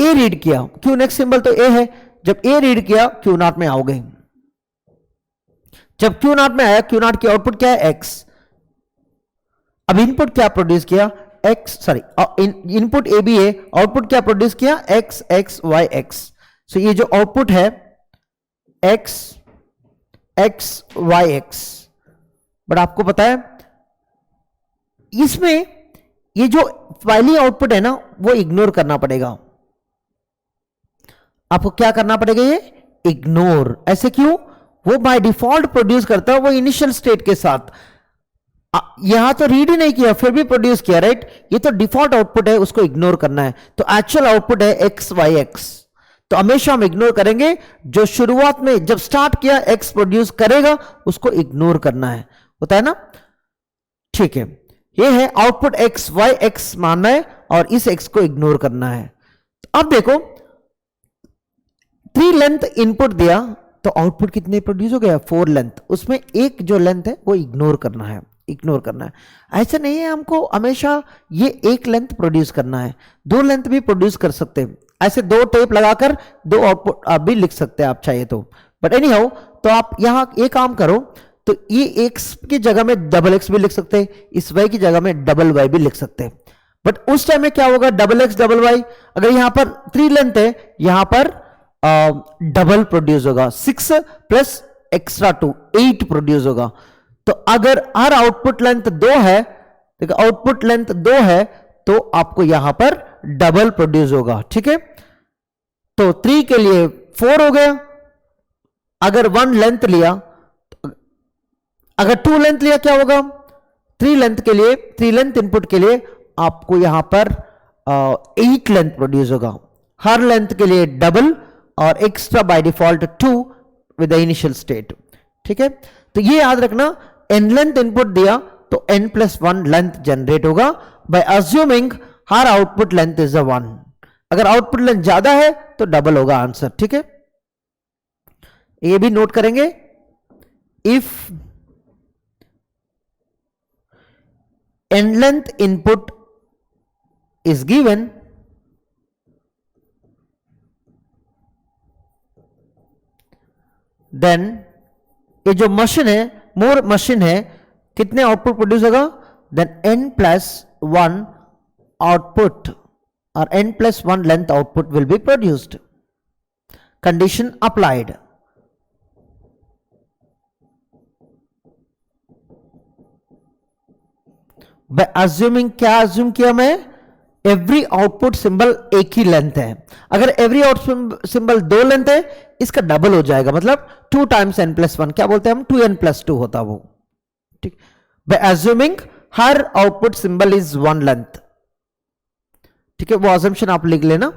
A रीड किया, Q नेक्स्ट सिंबल तो A है, जब A रीड किया Q0 में आओगे, जब Q0 में आया Q0 की आउटपुट क्या है X। अब इनपुट क्या प्रोड्यूस किया X, सॉरी इनपुट A भी है, आउटपुट क्या प्रोड्यूस किया X X Y X। सो ये जो आउटपुट है X X Y X, but आपको पता है इसमें ये जो पहली आउटपुट है ना वो इग्नोर करना पड़ेगा, आपको क्या करना पड़ेगा, ये इग्नोर। ऐसे क्यों, वो बाय डिफॉल्ट प्रोड्यूस करता है वो इनिशियल स्टेट के साथ, यहां तो रीड ही नहीं किया फिर भी प्रोड्यूस किया, राइट। ये तो डिफॉल्ट आउटपुट है, उसको इग्नोर करना है, तो एक्चुअल आउटपुट है X Y X, तो हमेशा हम इग्नोर करेंगे, जो शुरुआत में जब स्टार्ट किया X प्रोड्यूस करेगा उसको इग्नोर करना है, होता है ना, ठीक है। ये है आउटपुट X Y X मानना है, और इस x को इग्नोर करना है। अब देखो 3 लेंथ इनपुट दिया तो आउटपुट कितने प्रोड्यूस हो गया, 4 लेंथ, उसमें एक जो लेंथ है वो इग्नोर करना है, इग्नोर करना है। ऐसा नहीं है हमको हमेशा ये एक लेंथ प्रोड्यूस करना है, 2 लेंथ भी प्रोड्यूस कर सकते हैं, ऐसे 2 टेप लगाकर 2 आउटपुट आप भी लिख सकते हैं आप चाहे तो। बट एनी हाउ, तो आप यहां एक काम करो, तो ये x की जगह में डबल x भी लिख सकते हैं, इस y की जगह में डबल y भी लिख सकते हैं। बट उस टाइम में क्या होगा, डबल x डबल y, अगर यहां पर 3 लेंथ है, यहां पर डबल प्रोड्यूस होगा, 6 प्लस एक्स्ट्रा 2 8 प्रोड्यूस होगा। तो अगर हर आउटपुट लेंथ 2 है, देखो आउटपुट लेंथ 2 है, तो आपको यहां पर डबल प्रोड्यूस होगा, ठीक है। तो 3 के लिए 4 हो गया, अगर 1 लेंथ लिया, अगर 2 लेंथ लिया क्या होगा, 3 लेंथ के लिए, 3 लेंथ इनपुट के लिए आपको यहां पर 8 लेंथ प्रोड्यूस होगा, हर लेंथ के लिए डबल और extra by default 2 with the initial state, ठीक है। तो ये याद रखना, n लेंथ इनपुट दिया तो n+1 लेंथ जनरेट होगा बाय अज्यूमिंग हर आउटपुट लेंथ इज 1। अगर आउटपुट लेंथ ज्यादा है तो डबल होगा आंसर, ठीक है। ये भी नोट करेंगे, if n length input is given then ये जो मशीन है, मोर मशीन है, कितने आउटपुट प्रोड्यूस होगा, देन n+1 आउटपुट और n+1 length output will be produced, condition applied. By assuming, क्या अज्यूम किया मैं, एवरी आउटपुट सिंबल एक ही लेंथ है। अगर एवरी आउटपुट सिंबल 2 लेंथ है, इसका डबल हो जाएगा, मतलब 2 टाइम्स n+1, क्या बोलते हैं हम, 2n+2 होता वो, ठीक। बाय अज्यूमिंग हर आउटपुट सिंबल इज 1 लेंथ, ठीक है, वो अजम्पशन आप लिख लेना,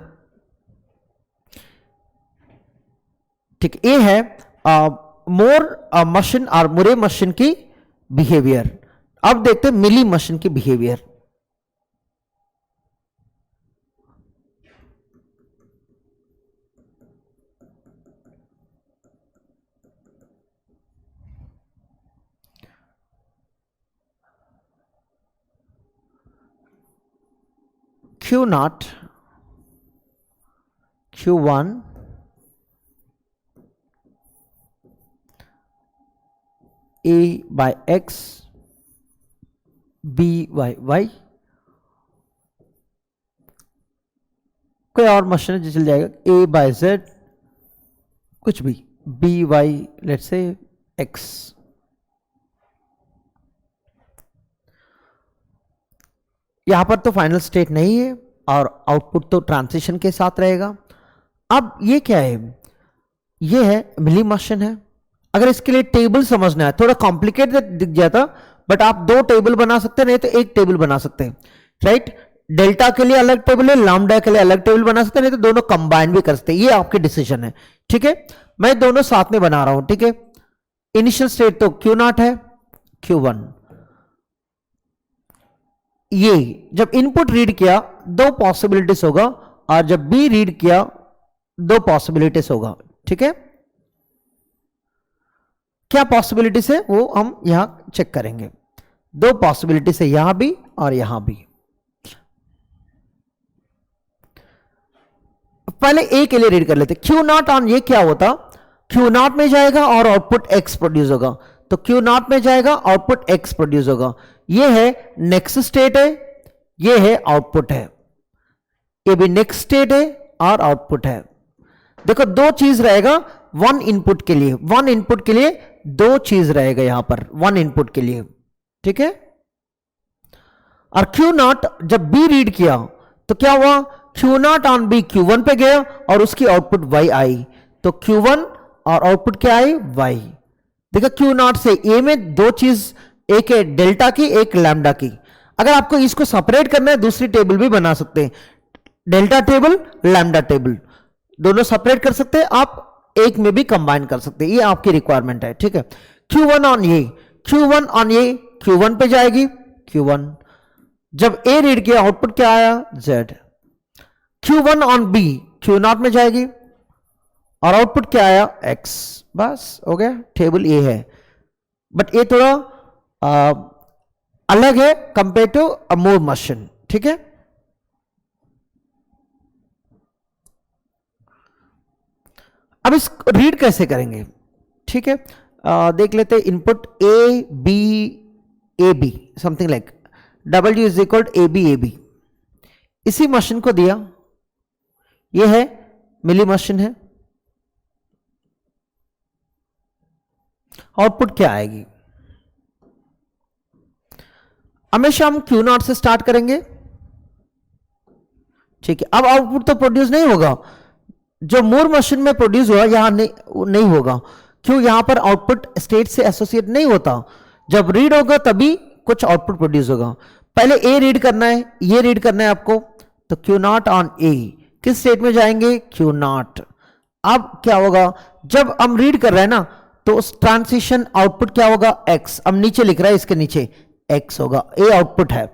ठीक। ये है मोर मशीन और मुरे मशीन की बिहेवियर। अब देखते हैं मिली मशीन की behaviour. Q0, Q1, A by X, B by Y, कोई और मशीन जो चल जाएगा, A by Z, कुछ भी, B by let's say X। यहां पर तो फाइनल स्टेट नहीं है और आउटपुट तो ट्रांजिशन के साथ रहेगा। अब ये क्या है, ये है मिली मशीन है। अगर इसके लिए टेबल समझना है, थोड़ा कॉम्प्लिकेटेड दिख जाता, बट आप 2 टेबल बना सकते हैं, नहीं तो 1 टेबल बना सकते हैं, राइट। डेल्टा के लिए अलग टेबल है, लैम्डा के लिए अलग टेबल बना सकते हैं, नहीं तो दोनों कंबाइन भी कर सकते हैं, ये आपके डिसीजन है, ठीक है। मैं दोनों साथ में बना रहा हूं, ठीक है। इनिशियल स्टेट तो Q0 है, Q1, ये जब इनपुट रीड किया 2 पॉसिबिलिटीज होगा, और जब बी रीड किया 2 पॉसिबिलिटीज होगा, ठीक है। क्या पॉसिबिलिटीज है वो हम यहां चेक करेंगे। 2 पॉसिबिलिटीज है, यहां भी और यहां भी। पहले ए के लिए रीड कर लेते। Q0 ऑन ये क्या होता, Q0 में जाएगा और आउटपुट X प्रोड्यूस होगा, तो Q0 में जाएगा, आउटपुट X प्रोड्यूस होगा। ये है नेक्स्ट स्टेट है, ये है आउटपुट है, ये भी नेक्स्ट स्टेट है और आउटपुट है। देखो 2 चीज रहेगा 1 इनपुट के लिए, 1 इनपुट के लिए 2 चीज रहेगा यहां पर 1 इनपुट के लिए, ठीक है। और Q0 जब B रीड किया तो क्या हुआ, Q0 ऑन B Q1 पे गया और उसकी आउटपुट Y आई, तो Q1 और आउटपुट क्या आई, Y। देखो Q0 से A में 2 चीज, एक है डेल्टा की, एक लैम्डा की। अगर आपको इसको सेपरेट करना है, दूसरी टेबल भी बना सकते हैं, डेल्टा टेबल, लैम्डा टेबल, दोनों सेपरेट कर सकते हैं आप, एक में भी कंबाइन कर सकते हैं, ये आपकी रिक्वायरमेंट है, ठीक है। Q1 ऑन ये, Q1 ऑन ये Q1 पे जाएगी, Q1, जब ए रीड किया आउटपुट क्या आया, Z. Q1 on B Q0 में जाएगी और आउटपुट क्या आया, एक्स। बस हो गया, टेबल ए है। बट ये थोड़ा अलग है compare to a Moore machine, ठीक है। अब इस रीड कैसे करेंगे, ठीक है। देख लेते हैं, input A B A B something like W is equal A B A B. इसी मशीन को दिया, ये है मिली मशीन है, आउटपुट क्या आएगी। हमेशा हम Q0 से स्टार्ट करेंगे, ठीक है। अब आउटपुट तो प्रोड्यूस नहीं होगा, जो मूर मशीन में प्रोड्यूस हुआ यहां नहीं होगा। क्यों, यहां पर आउटपुट स्टेट से एसोसिएट नहीं होता। जब रीड होगा तभी कुछ आउटपुट प्रोड्यूस होगा। पहले ए रीड करना है, ये रीड करना है आपको, तो Q0 ऑन ए, किस स्टेट में जाएंगे, Q0। अब क्या होगा, जब हम रीड कर रहे हैं ना, तो उस ट्रांसिशन आउटपुट क्या होगा, एक्स। अब नीचे लिख रहा है, इसके नीचे एक्स होगा। ए आउटपुट है,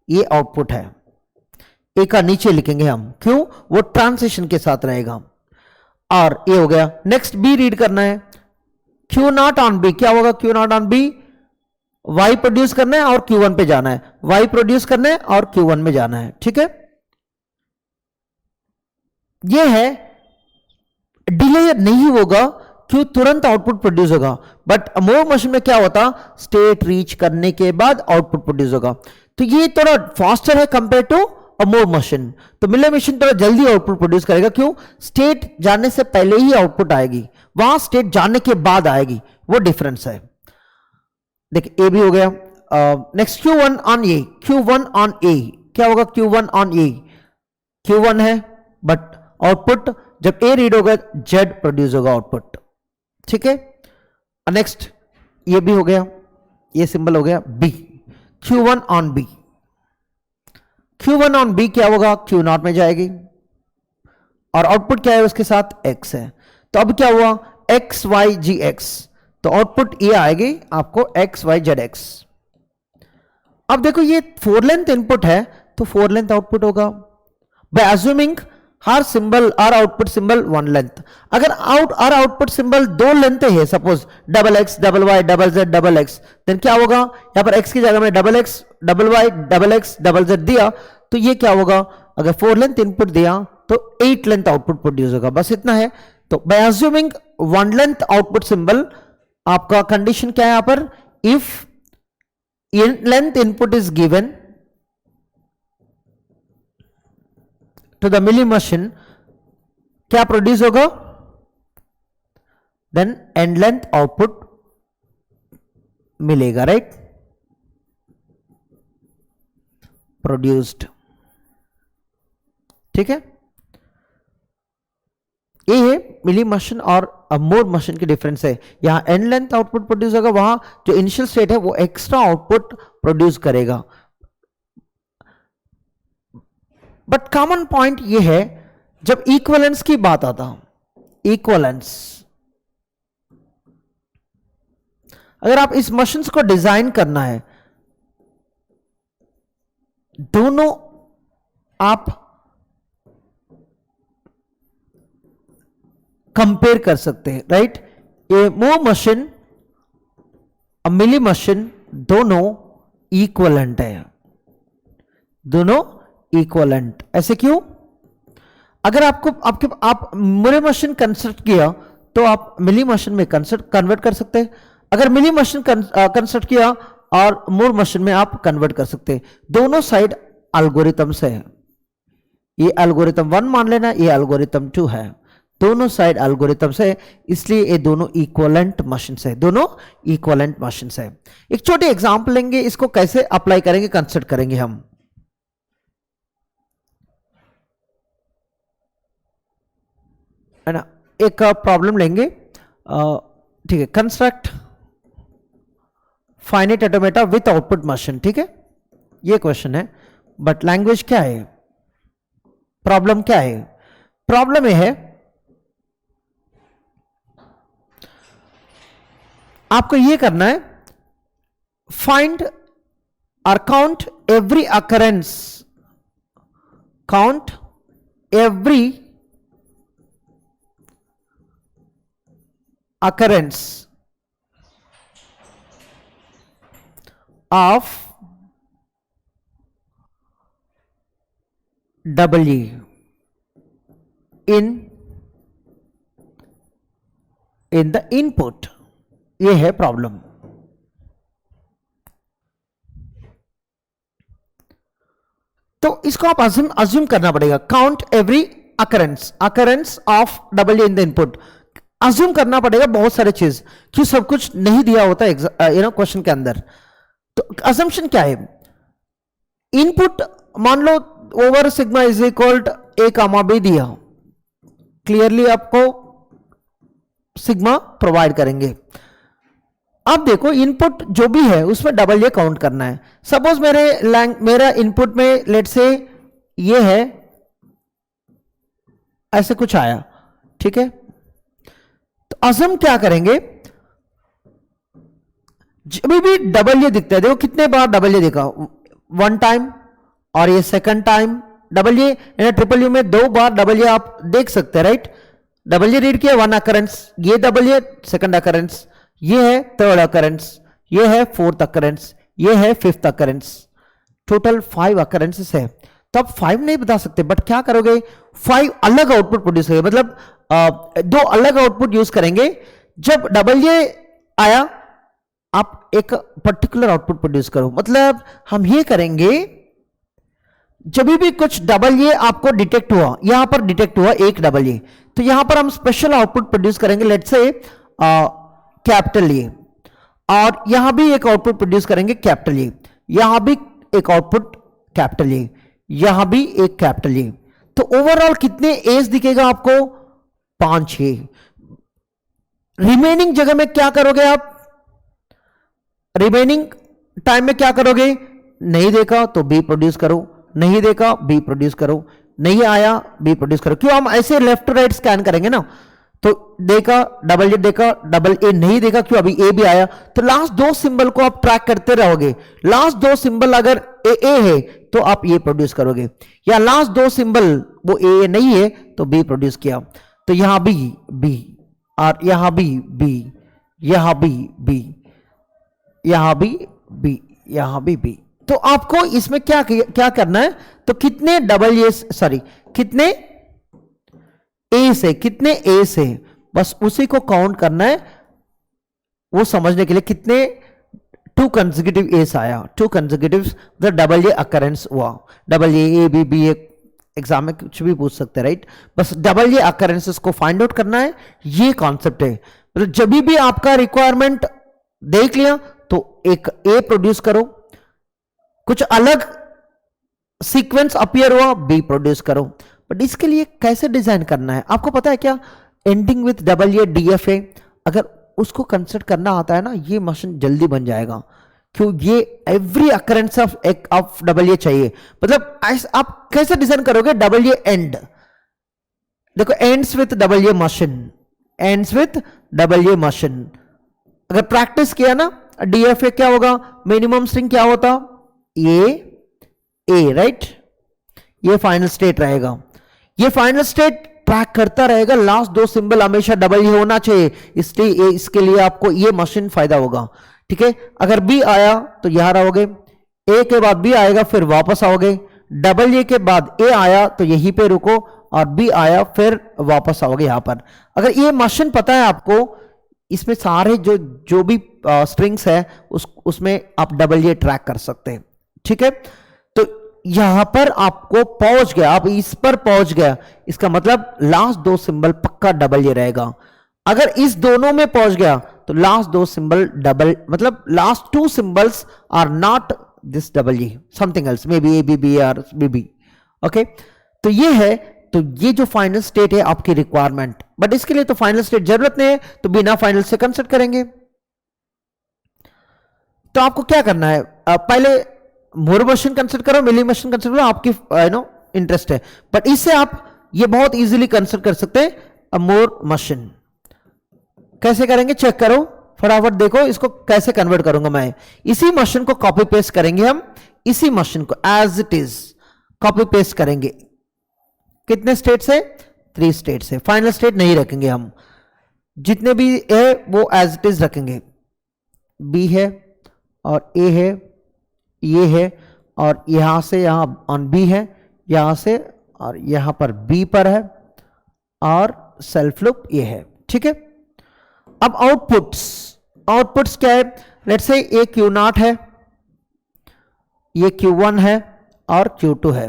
ये आउटपुट है, ए का नीचे लिखेंगे हम, क्यों, वो ट्रांसिशन के साथ रहेगा। और ये हो गया। नेक्स्ट बी रीड करना है, Q0 ऑन बी क्या होगा, Q0 on B Y produce करना है और Q1 पे जाना है, वाई प्रोड्यूस करना है और Q1 में जाना है, ठीक है। ये है, डिले नहीं होगा, क्यों, तुरंत आउटपुट प्रोड्यूस होगा। बट मूर मशीन में क्या होता, स्टेट रीच करने के बाद आउटपुट प्रोड्यूस होगा। तो ये थोड़ा फास्टर है compare to a Moore machine. तो मिलर मशीन थोड़ा जल्दी आउटपुट प्रोड्यूस करेगा, क्यों, स्टेट जाने से पहले ही आउटपुट आएगी, वहां स्टेट जाने के बाद आएगी, वो डिफरेंस है। देखिए ए भी हो गया। Next Q1 on A, Q1 on A क्या होगा, Q1 ऑन ए, Q1 है, बट आउटपुट जब ए रीड होगा जेड प्रोड्यूस होगा आउटपुट, ठीक है। नेक्स्ट ये भी हो गया, ये सिंबल हो गया B, Q1 on B, Q1 on B क्या होगा, Q0 में जाएगी और आउटपुट क्या है उसके साथ, एक्स है। तो अब क्या हुआ, एक्स वाई जी एक्स, तो आउटपुट ये आएगी आपको एक्स वाई जेड एक्स। अब देखो ये 4 लेंथ इनपुट है, तो 4 लेंथ आउटपुट होगा, बाय अज्यूमिंग हर सिंबल, हर आउटपुट सिंबल 1 लेंथ। अगर हर आउटपुट सिंबल 2 लेंथ है, suppose double X, double Y, double Z, double X, then क्या होगा, यहां पर एक्स की जगह में double X, double Y, double X, double Z दिया, तो ये क्या होगा, अगर 4 लेंथ इनपुट दिया तो 8 लेंथ आउटपुट प्रोड्यूस होगा, बस इतना है। तो by assuming 1 length output symbol, आपका कंडीशन क्या है यहां पर, if length input is given to the Mealy machine, क्या प्रोड्यूस होगा, देन एंड लेंथ आउटपुट मिलेगा, राइट, प्रोड्यूस्ड, ठीक है। ये है मिली मशीन और मूर मशीन की डिफरेंस है। यहां एंड लेंथ आउटपुट प्रोड्यूस होगा, वहां जो इनिशियल स्टेट है वो एक्स्ट्रा आउटपुट प्रोड्यूस करेगा। बट कॉमन पॉइंट ये है, जब इक्वलेंस की बात आता, इक्वलेंस, अगर आप इस मशीन्स को डिजाइन करना है, दोनों आप कंपेयर कर सकते हैं, राइट। ये मूर मशीन, मिली मशीन, दोनों इक्वलेंट है, दोनों इक्वलेंट। ऐसे क्यों, अगर आप मूर मशीन कंस्ट्रक्ट किया तो आप मिली मशीन में कन्वर्ट कर सकते हैं। अगर मिली मशीन कंस्ट्रक्ट किया और मूर मशीन में आप कन्वर्ट कर सकते हैं। दोनों साइड एल्गोरिथम्स है, ये एल्गोरिथम 1 मान लेना, ये एल्गोरिथम 2 है, दोनों साइड एल्गोरिथम्स है, इसलिए ये दोनों इक्वलेंट मशीन्स है, दोनों इक्वलेंट मशीन्स है। एक छोटी एग्जांपल लेंगे, इसको कैसे अप्लाई करेंगे, कंस्ट्रक्ट करेंगे हम, है ना। एक प्रॉब्लम लेंगे, ठीक है, construct finite automata with output machine, ठीक है, ये क्वेश्चन है। बट लैंग्वेज क्या है, प्रॉब्लम क्या है, प्रॉब्लम ये है, आपको ये करना है, find or count every occurrence, count every occurrence of W in the input. ये है प्रॉब्लम। तो इसको आप अज्यूम करना पड़ेगा, count every occurrence of double in the input. Assume करना पड़ेगा बहुत सारे चीज, क्यों सब कुछ नहीं दिया होता क्वेश्चन के अंदर। तो अजम्पशन क्या है, इनपुट मान लो over sigma is equal A comma B दिया, क्लियरली आपको सिग्मा प्रोवाइड करेंगे। अब देखो इनपुट जो भी है उसमें डबल ये काउंट करना है। सपोज मेरा इनपुट में लेट से ये है, ऐसे कुछ आया, ठीक है। तो अजम क्या करेंगे, जब भी डबल ये दिखता है, देखो कितने बार डबल ये दिखा, 1 टाइम, और ये सेकंड टाइम डबल ये, ट्रिपल यू में 2 बार डबल ये आप देख सकते हैं, राइट। डबल ये रीड किया 1 अकरेंस, ये डबल ये सेकंड अकरेंस, ये है थर्ड अकरेंस, ये है फोर्थ अकरेंस, ये है फिफ्थ अकरेंस। टोटल 5 अकरेंसेस है। तो आप 5 नहीं बता सकते, बट क्या करोगे, 5 अलग आउटपुट प्रोड्यूस करेंगे, मतलब 2 अलग आउटपुट यूज करेंगे। जब डबल ये आया आप एक पर्टिकुलर आउटपुट प्रोड्यूस करो। मतलब हम ये करेंगे, जब भी कुछ डबल ये आपको डिटेक्ट हुआ, यहां पर डिटेक्ट हुआ एक डबल ये, तो यहां पर हम स्पेशल आउटपुट प्रोड्यूस करेंगे, लेट्स से कैपिटल ए, और यहां भी एक आउटपुट प्रोड्यूस करेंगे कैपिटल ए, यहां भी एक आउटपुट कैपिटल ए, यहां भी एक कैपिटल ए। तो ओवरऑल कितने एज दिखेगा आपको, 5 ए। रिमेनिंग जगह में क्या करोगे आप, रिमेनिंग टाइम में क्या करोगे, नहीं देखा तो बी प्रोड्यूस करो, नहीं देखा बी प्रोड्यूस करो, नहीं आया बी प्रोड्यूस करो। क्यों, हम ऐसे लेफ्ट टू राइट स्कैन करेंगे ना। तो देखा डबल ए, देखा डबल ए, नहीं देखा, क्यों अभी ए भी आया। तो लास्ट 2 सिंबल को आप ट्रैक करते रहोगे। लास्ट 2 सिंबल अगर ए है तो आप ये प्रोड्यूस करोगे, या लास्ट 2 सिंबल वो ए नहीं है तो बी प्रोड्यूस किया। तो यहां भी बी, और यहां भी बी, यहां भी बी, यहां भी बी, यहां भी बी। तो आपको इसमें क्या करना है, तो कितने डबल ए, सॉरी कितने ए से, कितने ए से, बस उसी को काउंट करना है। वो समझने के लिए कितने 2 कंसेक्यूटिव एस आया, 2 कंसेक्यूटिव डबल ए अकरेंस हुआ। Double A B B, exam में कुछ भी पूछ सकते हैं, राइट। बस डबल ए अकरेंसेस को फाइंड आउट करना है, ये कॉन्सेप्ट है। मतलब जब भी आपका रिक्वायरमेंट देख लिया तो एक ए प्रोड्यूस करो, कुछ अलग सीक्वेंस अपीयर हुआ बी प्रोड्यूस करो। बट इसके लिए कैसे डिजाइन करना है आपको पता है क्या, ending with double A DFA, अगर उसको कंसिडर करना आता है ना, ये मशीन जल्दी बन जाएगा। क्यों, ये every occurrence of double A चाहिए। मतलब आप कैसे डिजाइन करोगे, डबल ए एंड, देखो ends with double A machine, ends with double A machine. अगर प्रैक्टिस किया ना, डीएफए क्या होगा, मिनिमम स्ट्रिंग क्या होता, ए, राइट। ये फाइनल स्टेट रहेगा, ये फाइनल स्टेट ट्रैक करता रहेगा। लास्ट 2 सिंबल हमेशा डबल ही होना चाहिए, इसलिए इसके लिए आपको ये मशीन फायदा होगा, ठीक है। अगर बी आया तो यहां रहोगे, ए के बाद बी आएगा फिर वापस आओगे, डबल ए के बाद ए आया तो यहीं पे रुको, और बी आया फिर वापस आओगे यहां पर। अगर ये मशीन पता है आपको, इसमें सारे जो भी स्ट्रिंग्स है उसमें आप डबल ए ट्रैक कर सकते हैं, ठीक है। तो यहां पर आपको पहुंच गया, आप इस पर पहुंच गया, इसका मतलब लास्ट 2 सिंबल पक्का डबल ए रहेगा। अगर इस दोनों में पहुंच गया तो लास्ट 2 सिंबल डबल, मतलब last 2 symbols are not this double A, something else, may be A B B or B B, okay. तो ये है, तो ये जो फाइनल स्टेट है आपकी रिक्वायरमेंट। बट इसके लिए तो फाइनल स्टेट जरूरत नहीं है, तो बिना फाइनल से कंसिडर करेंगे। तो आपको क्या करना है, पहले मोर मशीन कंसिडर करो, मिली मशीन कंसिडर करो, आपकी इंटरेस्ट है। बट इससे आप ये बहुत इजीली कंसिडर कर सकते हैं मोर मशीन। कैसे करेंगे चेक करो, फटाफट देखो इसको कैसे कन्वर्ट करूंगा मैं। इसी मशीन को कॉपी पेस्ट करेंगे हम, इसी मशीन को as it is copy paste करेंगे। कितने स्टेट से? 3 स्टेट से। फाइनल स्टेट नहीं रखेंगे हम, जितने भी है वो एज इट इज रखेंगे। बी है और ए है, ये है, और यहां से यहां ऑन बी है, यहां से और यहां पर बी पर है, और सेल्फ लूप ये है। ठीक है, अब आउटपुट्स क्या है? लेट्स से ये Q0 है, ये Q1 है और Q2 है।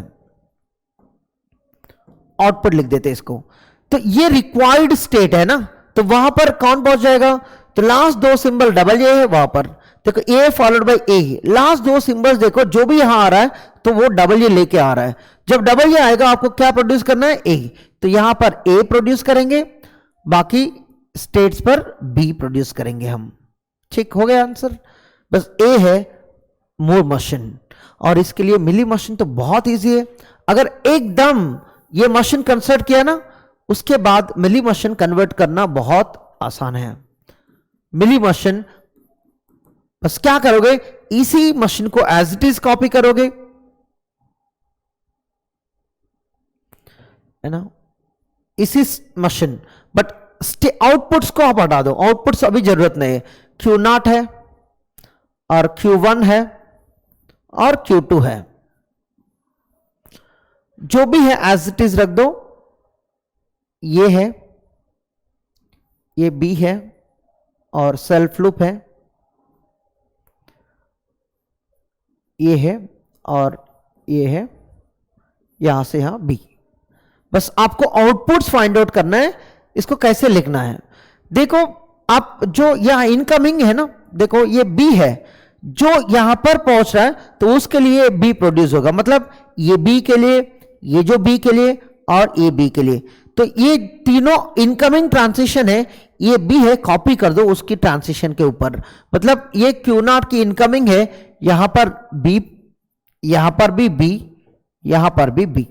आउटपुट लिख देते इसको। तो ये रिक्वायर्ड स्टेट है ना, तो वहां पर कौन पहुंच जाएगा? तो लास्ट 2 सिंबल डबल ए है, वहां पर देखो A followed by A, last 2 symbols देखो जो भी यहां आ रहा है तो वो डबल ए लेके आ रहा है। जब डबल ए आएगा आपको क्या प्रोड्यूस करना है? ए। तो यहां पर ए प्रोड्यूस करेंगे, बाकी स्टेट्स पर बी प्रोड्यूस करेंगे हम। ठीक हो गया आंसर। बस ए है मूर मशीन, और इसके लिए मिली मशीन तो बहुत इजी है। अगर एकदम ये मशीन कंसर्ट किया ना, उसके बाद मिली मशीन कन्वर्ट करना बहुत आसान है। मिली मशीन बस क्या करोगे? इसी मशीन को एज इट इज कॉपी करोगे, है ना, इसी मशीन, बट आउटपुट्स को आप हटा दो। आउटपुट्स अभी जरूरत नहीं है। Q0 है और Q1 है और Q2 है, जो भी है एज इट इज रख दो। ये है, ये B है और सेल्फ लूप है, ये है और ये है, यहां से यहां B। बस आपको आउटपुट्स फाइंड आउट करना है, इसको कैसे लिखना है। देखो आप जो यहां इनकमिंग है ना, देखो ये B है, जो यहां पर पहुंच रहा है तो उसके लिए B प्रोड्यूस होगा। मतलब ये B के लिए, ये जो B के लिए और ये B के लिए, तो ये तीनों इनकमिंग ट्रांजिशन है। ये B है, कॉपी कर दो उसकी ट्रांजिशन के ऊपर। मतलब ये Q0 की इनकमिंग है, यहां पर B, यहां पर भी B, यहां पर भी B।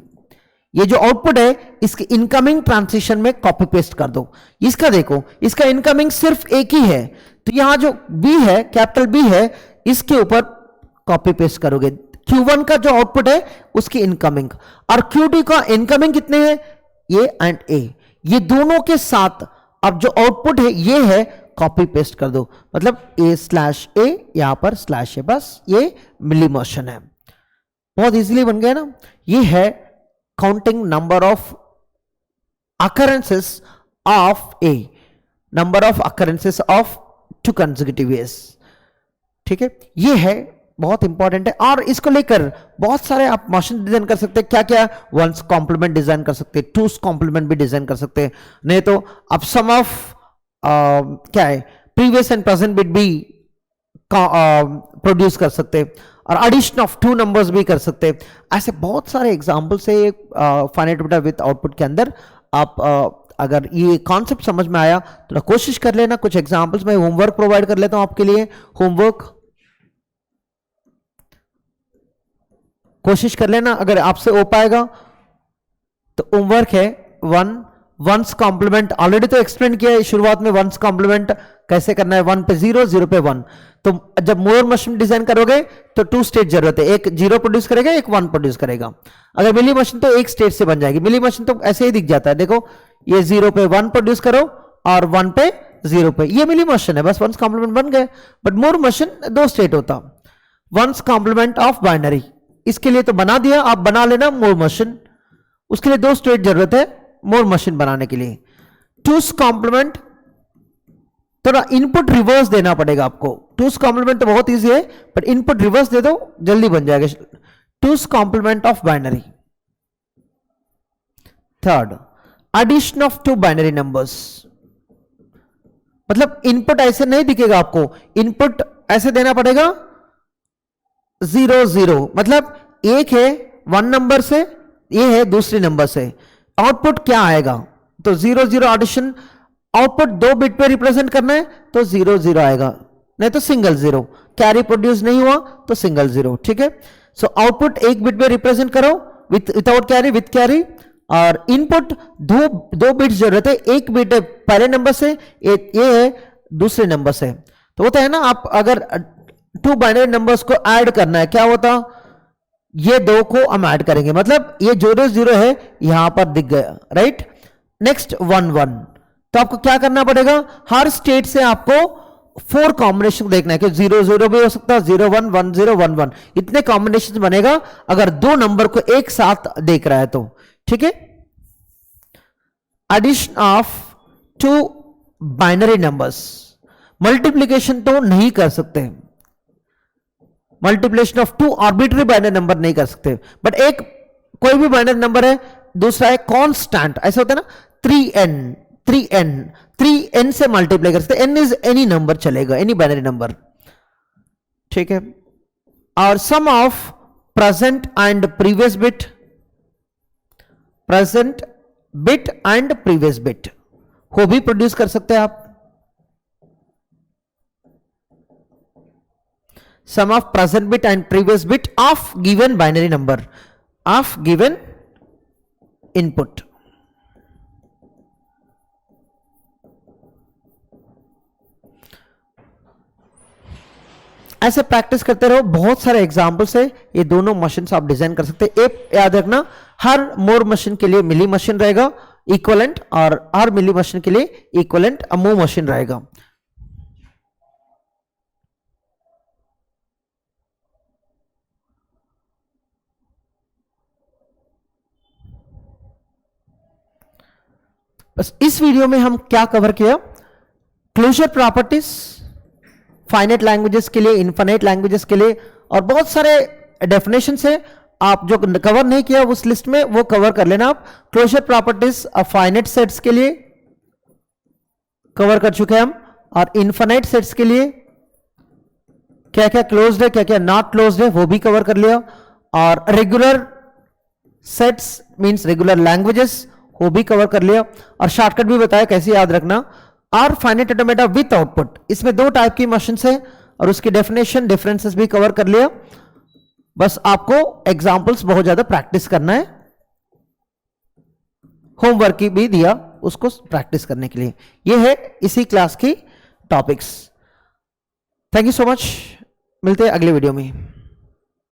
ये जो आउटपुट है इसके इनकमिंग ट्रांजिशन में कॉपी पेस्ट कर दो। इसका देखो, इसका इनकमिंग सिर्फ एक ही है, तो यहां जो B है, कैपिटल B है, इसके ऊपर कॉपी पेस्ट करोगे। Q1 का जो आउटपुट है उसकी इनकमिंग, और Q2 का इनकमिंग कितने हैं? ये एंड A, ये दोनों के साथ अब जो आउटपुट है ये है, कॉपी पेस्ट कर दो। मतलब A/A, यहां पर स्लैश है, बस ये मिली मोशन है। बहुत इजीली बन गया ना। ये है counting number of occurrences of A, number of occurrences of 2 consecutive A's। ठीक है, ये है बहुत इंपॉर्टेंट है, और इसको लेकर बहुत सारे आप मशीन डिजाइन कर सकते हैं। क्या क्या? वंस कॉम्प्लीमेंट डिजाइन कर सकते हैं, टूस कॉम्प्लीमेंट भी डिजाइन कर सकते हैं, नहीं तो आप सम ऑफ क्या है, प्रीवियस एंड प्रेजेंट बिट भी प्रोड्यूस कर सकते हैं, और एडिशन ऑफ 2 नंबर्स भी कर सकते हैं। ऐसे बहुत सारे एग्जाम्पल से फाइनाइट डेटा विथ आउटपुट के अंदर आप अगर ये कॉन्सेप्ट समझ में आया तो कोशिश कर लेना। कुछ एग्जाम्पल्स में होमवर्क प्रोवाइड कर लेता हूं आपके लिए। होमवर्क कोशिश कर लेना, अगर आपसे हो पाएगा तो। होमवर्क है वंस कॉम्प्लीमेंट, ऑलरेडी तो एक्सप्लेन किया है शुरुआत में, वंस कॉम्प्लीमेंट कैसे करना है। 1 पे 0, 0 पे 1। तो जब मूर मशीन डिजाइन करोगे तो 2 स्टेट जरूरत है, एक 0 प्रोड्यूस करेगा, एक 1 प्रोड्यूस करेगा। अगर मिली मशीन तो एक स्टेट से बन जाएगी। मिली मशीन तो ऐसे ही दिख जाता है, देखो ये 0 पे 1 प्रोड्यूस करो और 1 पे 0 पे, ये मिली मशीन है, बस वंस कॉम्प्लीमेंट बन गए। बट मूर मशीन 2 स्टेट होता। वंस कॉम्प्लीमेंट ऑफ बाइनरी, इसके लिए तो बना दिया, आप बना लेना मूर मशीन। उसके लिए 2 स्टेट जरूरत है मूर मशीन बनाने के लिए। टूस कॉम्प्लीमेंट थोड़ा इनपुट रिवर्स देना पड़ेगा आपको। टूस कॉम्प्लीमेंट तो बहुत इजी है, बट इनपुट रिवर्स दे दो, जल्दी बन जाएगा। Two's complement of binary. Third, addition of 2 binary numbers. मतलब इनपुट ऐसे नहीं दिखेगा आपको, इनपुट ऐसे देना पड़ेगा 0 0। मतलब एक है 1 नंबर से, ये है दूसरे नंबर से। आउटपुट क्या आएगा? तो 0 0 एडिशन। आउटपुट 2 बिट पे रिप्रेजेंट करना है तो 0 0 आएगा, नहीं तो सिंगल 0। कैरी प्रोड्यूस नहीं हुआ तो सिंगल 0। ठीक है, सो आउटपुट 1 बिट पे रिप्रेजेंट करो, विदाउट कैरी, विथ कैरी। और इनपुट 2 बिट्स जरूरत है। एक बिट है पहले नंबर से, ये है दूसरे नंबर से। तो होता है ना, आप अगर टू बाइनरी नंबर्स को ऐड करना है, क्या होता, ये दो को हम ऐड करेंगे, मतलब ये 0 0 है यहां पर दिख गया, राइट। नेक्स्ट 1 1, तो आपको क्या करना पड़ेगा, हर स्टेट से आपको 4 कॉम्बिनेशन देखना है कि 0 0 भी हो सकता है, 0 1 1 0 1 1, इतने कॉम्बिनेशन बनेगा अगर दो नंबर को एक साथ देख रहा है तो, ठीक है। Addition of two binary numbers, multiplication तो नहीं कर सकते, multiplication of two arbitrary binary number नहीं कर सकते, बट एक कोई भी बाइनरी नंबर है, दूसरा है कांस्टेंट, ऐसा होता है ना, 3n से मल्टीप्लाई कर सकते, n इज एनी नंबर चलेगा, एनी बाइनरी नंबर, ठीक है। और sum of present and previous bit, present bit and previous bit को भी प्रोड्यूस कर सकते हैं आप। Sum of present bit and previous bit of given binary number, of given input। ऐसे प्रैक्टिस करते रहो, बहुत सारे एग्जांपल्स है, ये दोनों मशीन आप डिजाइन कर सकते हैं। एक याद रखना, हर मोर मशीन के लिए मिली मशीन रहेगा इक्वलेंट, और हर मिली मशीन के लिए इक्वलेंट मो मशीन रहेगा। बस इस वीडियो में हम क्या कवर किया, क्लोजर प्रॉपर्टीज फाइनाइट लैंग्वेजेस के लिए, इनफाइनाइट लैंग्वेजेस के लिए, और बहुत सारे डेफिनेशंस है, आप जो कवर नहीं किया उस लिस्ट में वो कवर कर लेना आप। क्लोजर प्रॉपर्टीज फाइनाइट सेट्स के लिए कवर कर चुके हैं हम, और इनफाइनाइट सेट्स के लिए क्या क्या क्लोज्ड है, क्या क्या नॉट क्लोज्ड है, वो भी कवर कर लिया। और regular sets means regular languages, वो भी कवर कर लिया, और शॉर्टकट भी बताया कैसे याद रखना। और फाइनाइट ऑटोमेटा विथ आउटपुट, इसमें 2 टाइप की मशीन्स है, और उसकी डेफिनेशन डिफरेंसेस भी कवर कर लिया। बस आपको एग्जांपल्स बहुत ज्यादा प्रैक्टिस करना है, होमवर्क की भी दिया उसको प्रैक्टिस करने के लिए। ये है इसी क्लास की topics. Thank you so much, मिलते हैं अगले वीडियो में।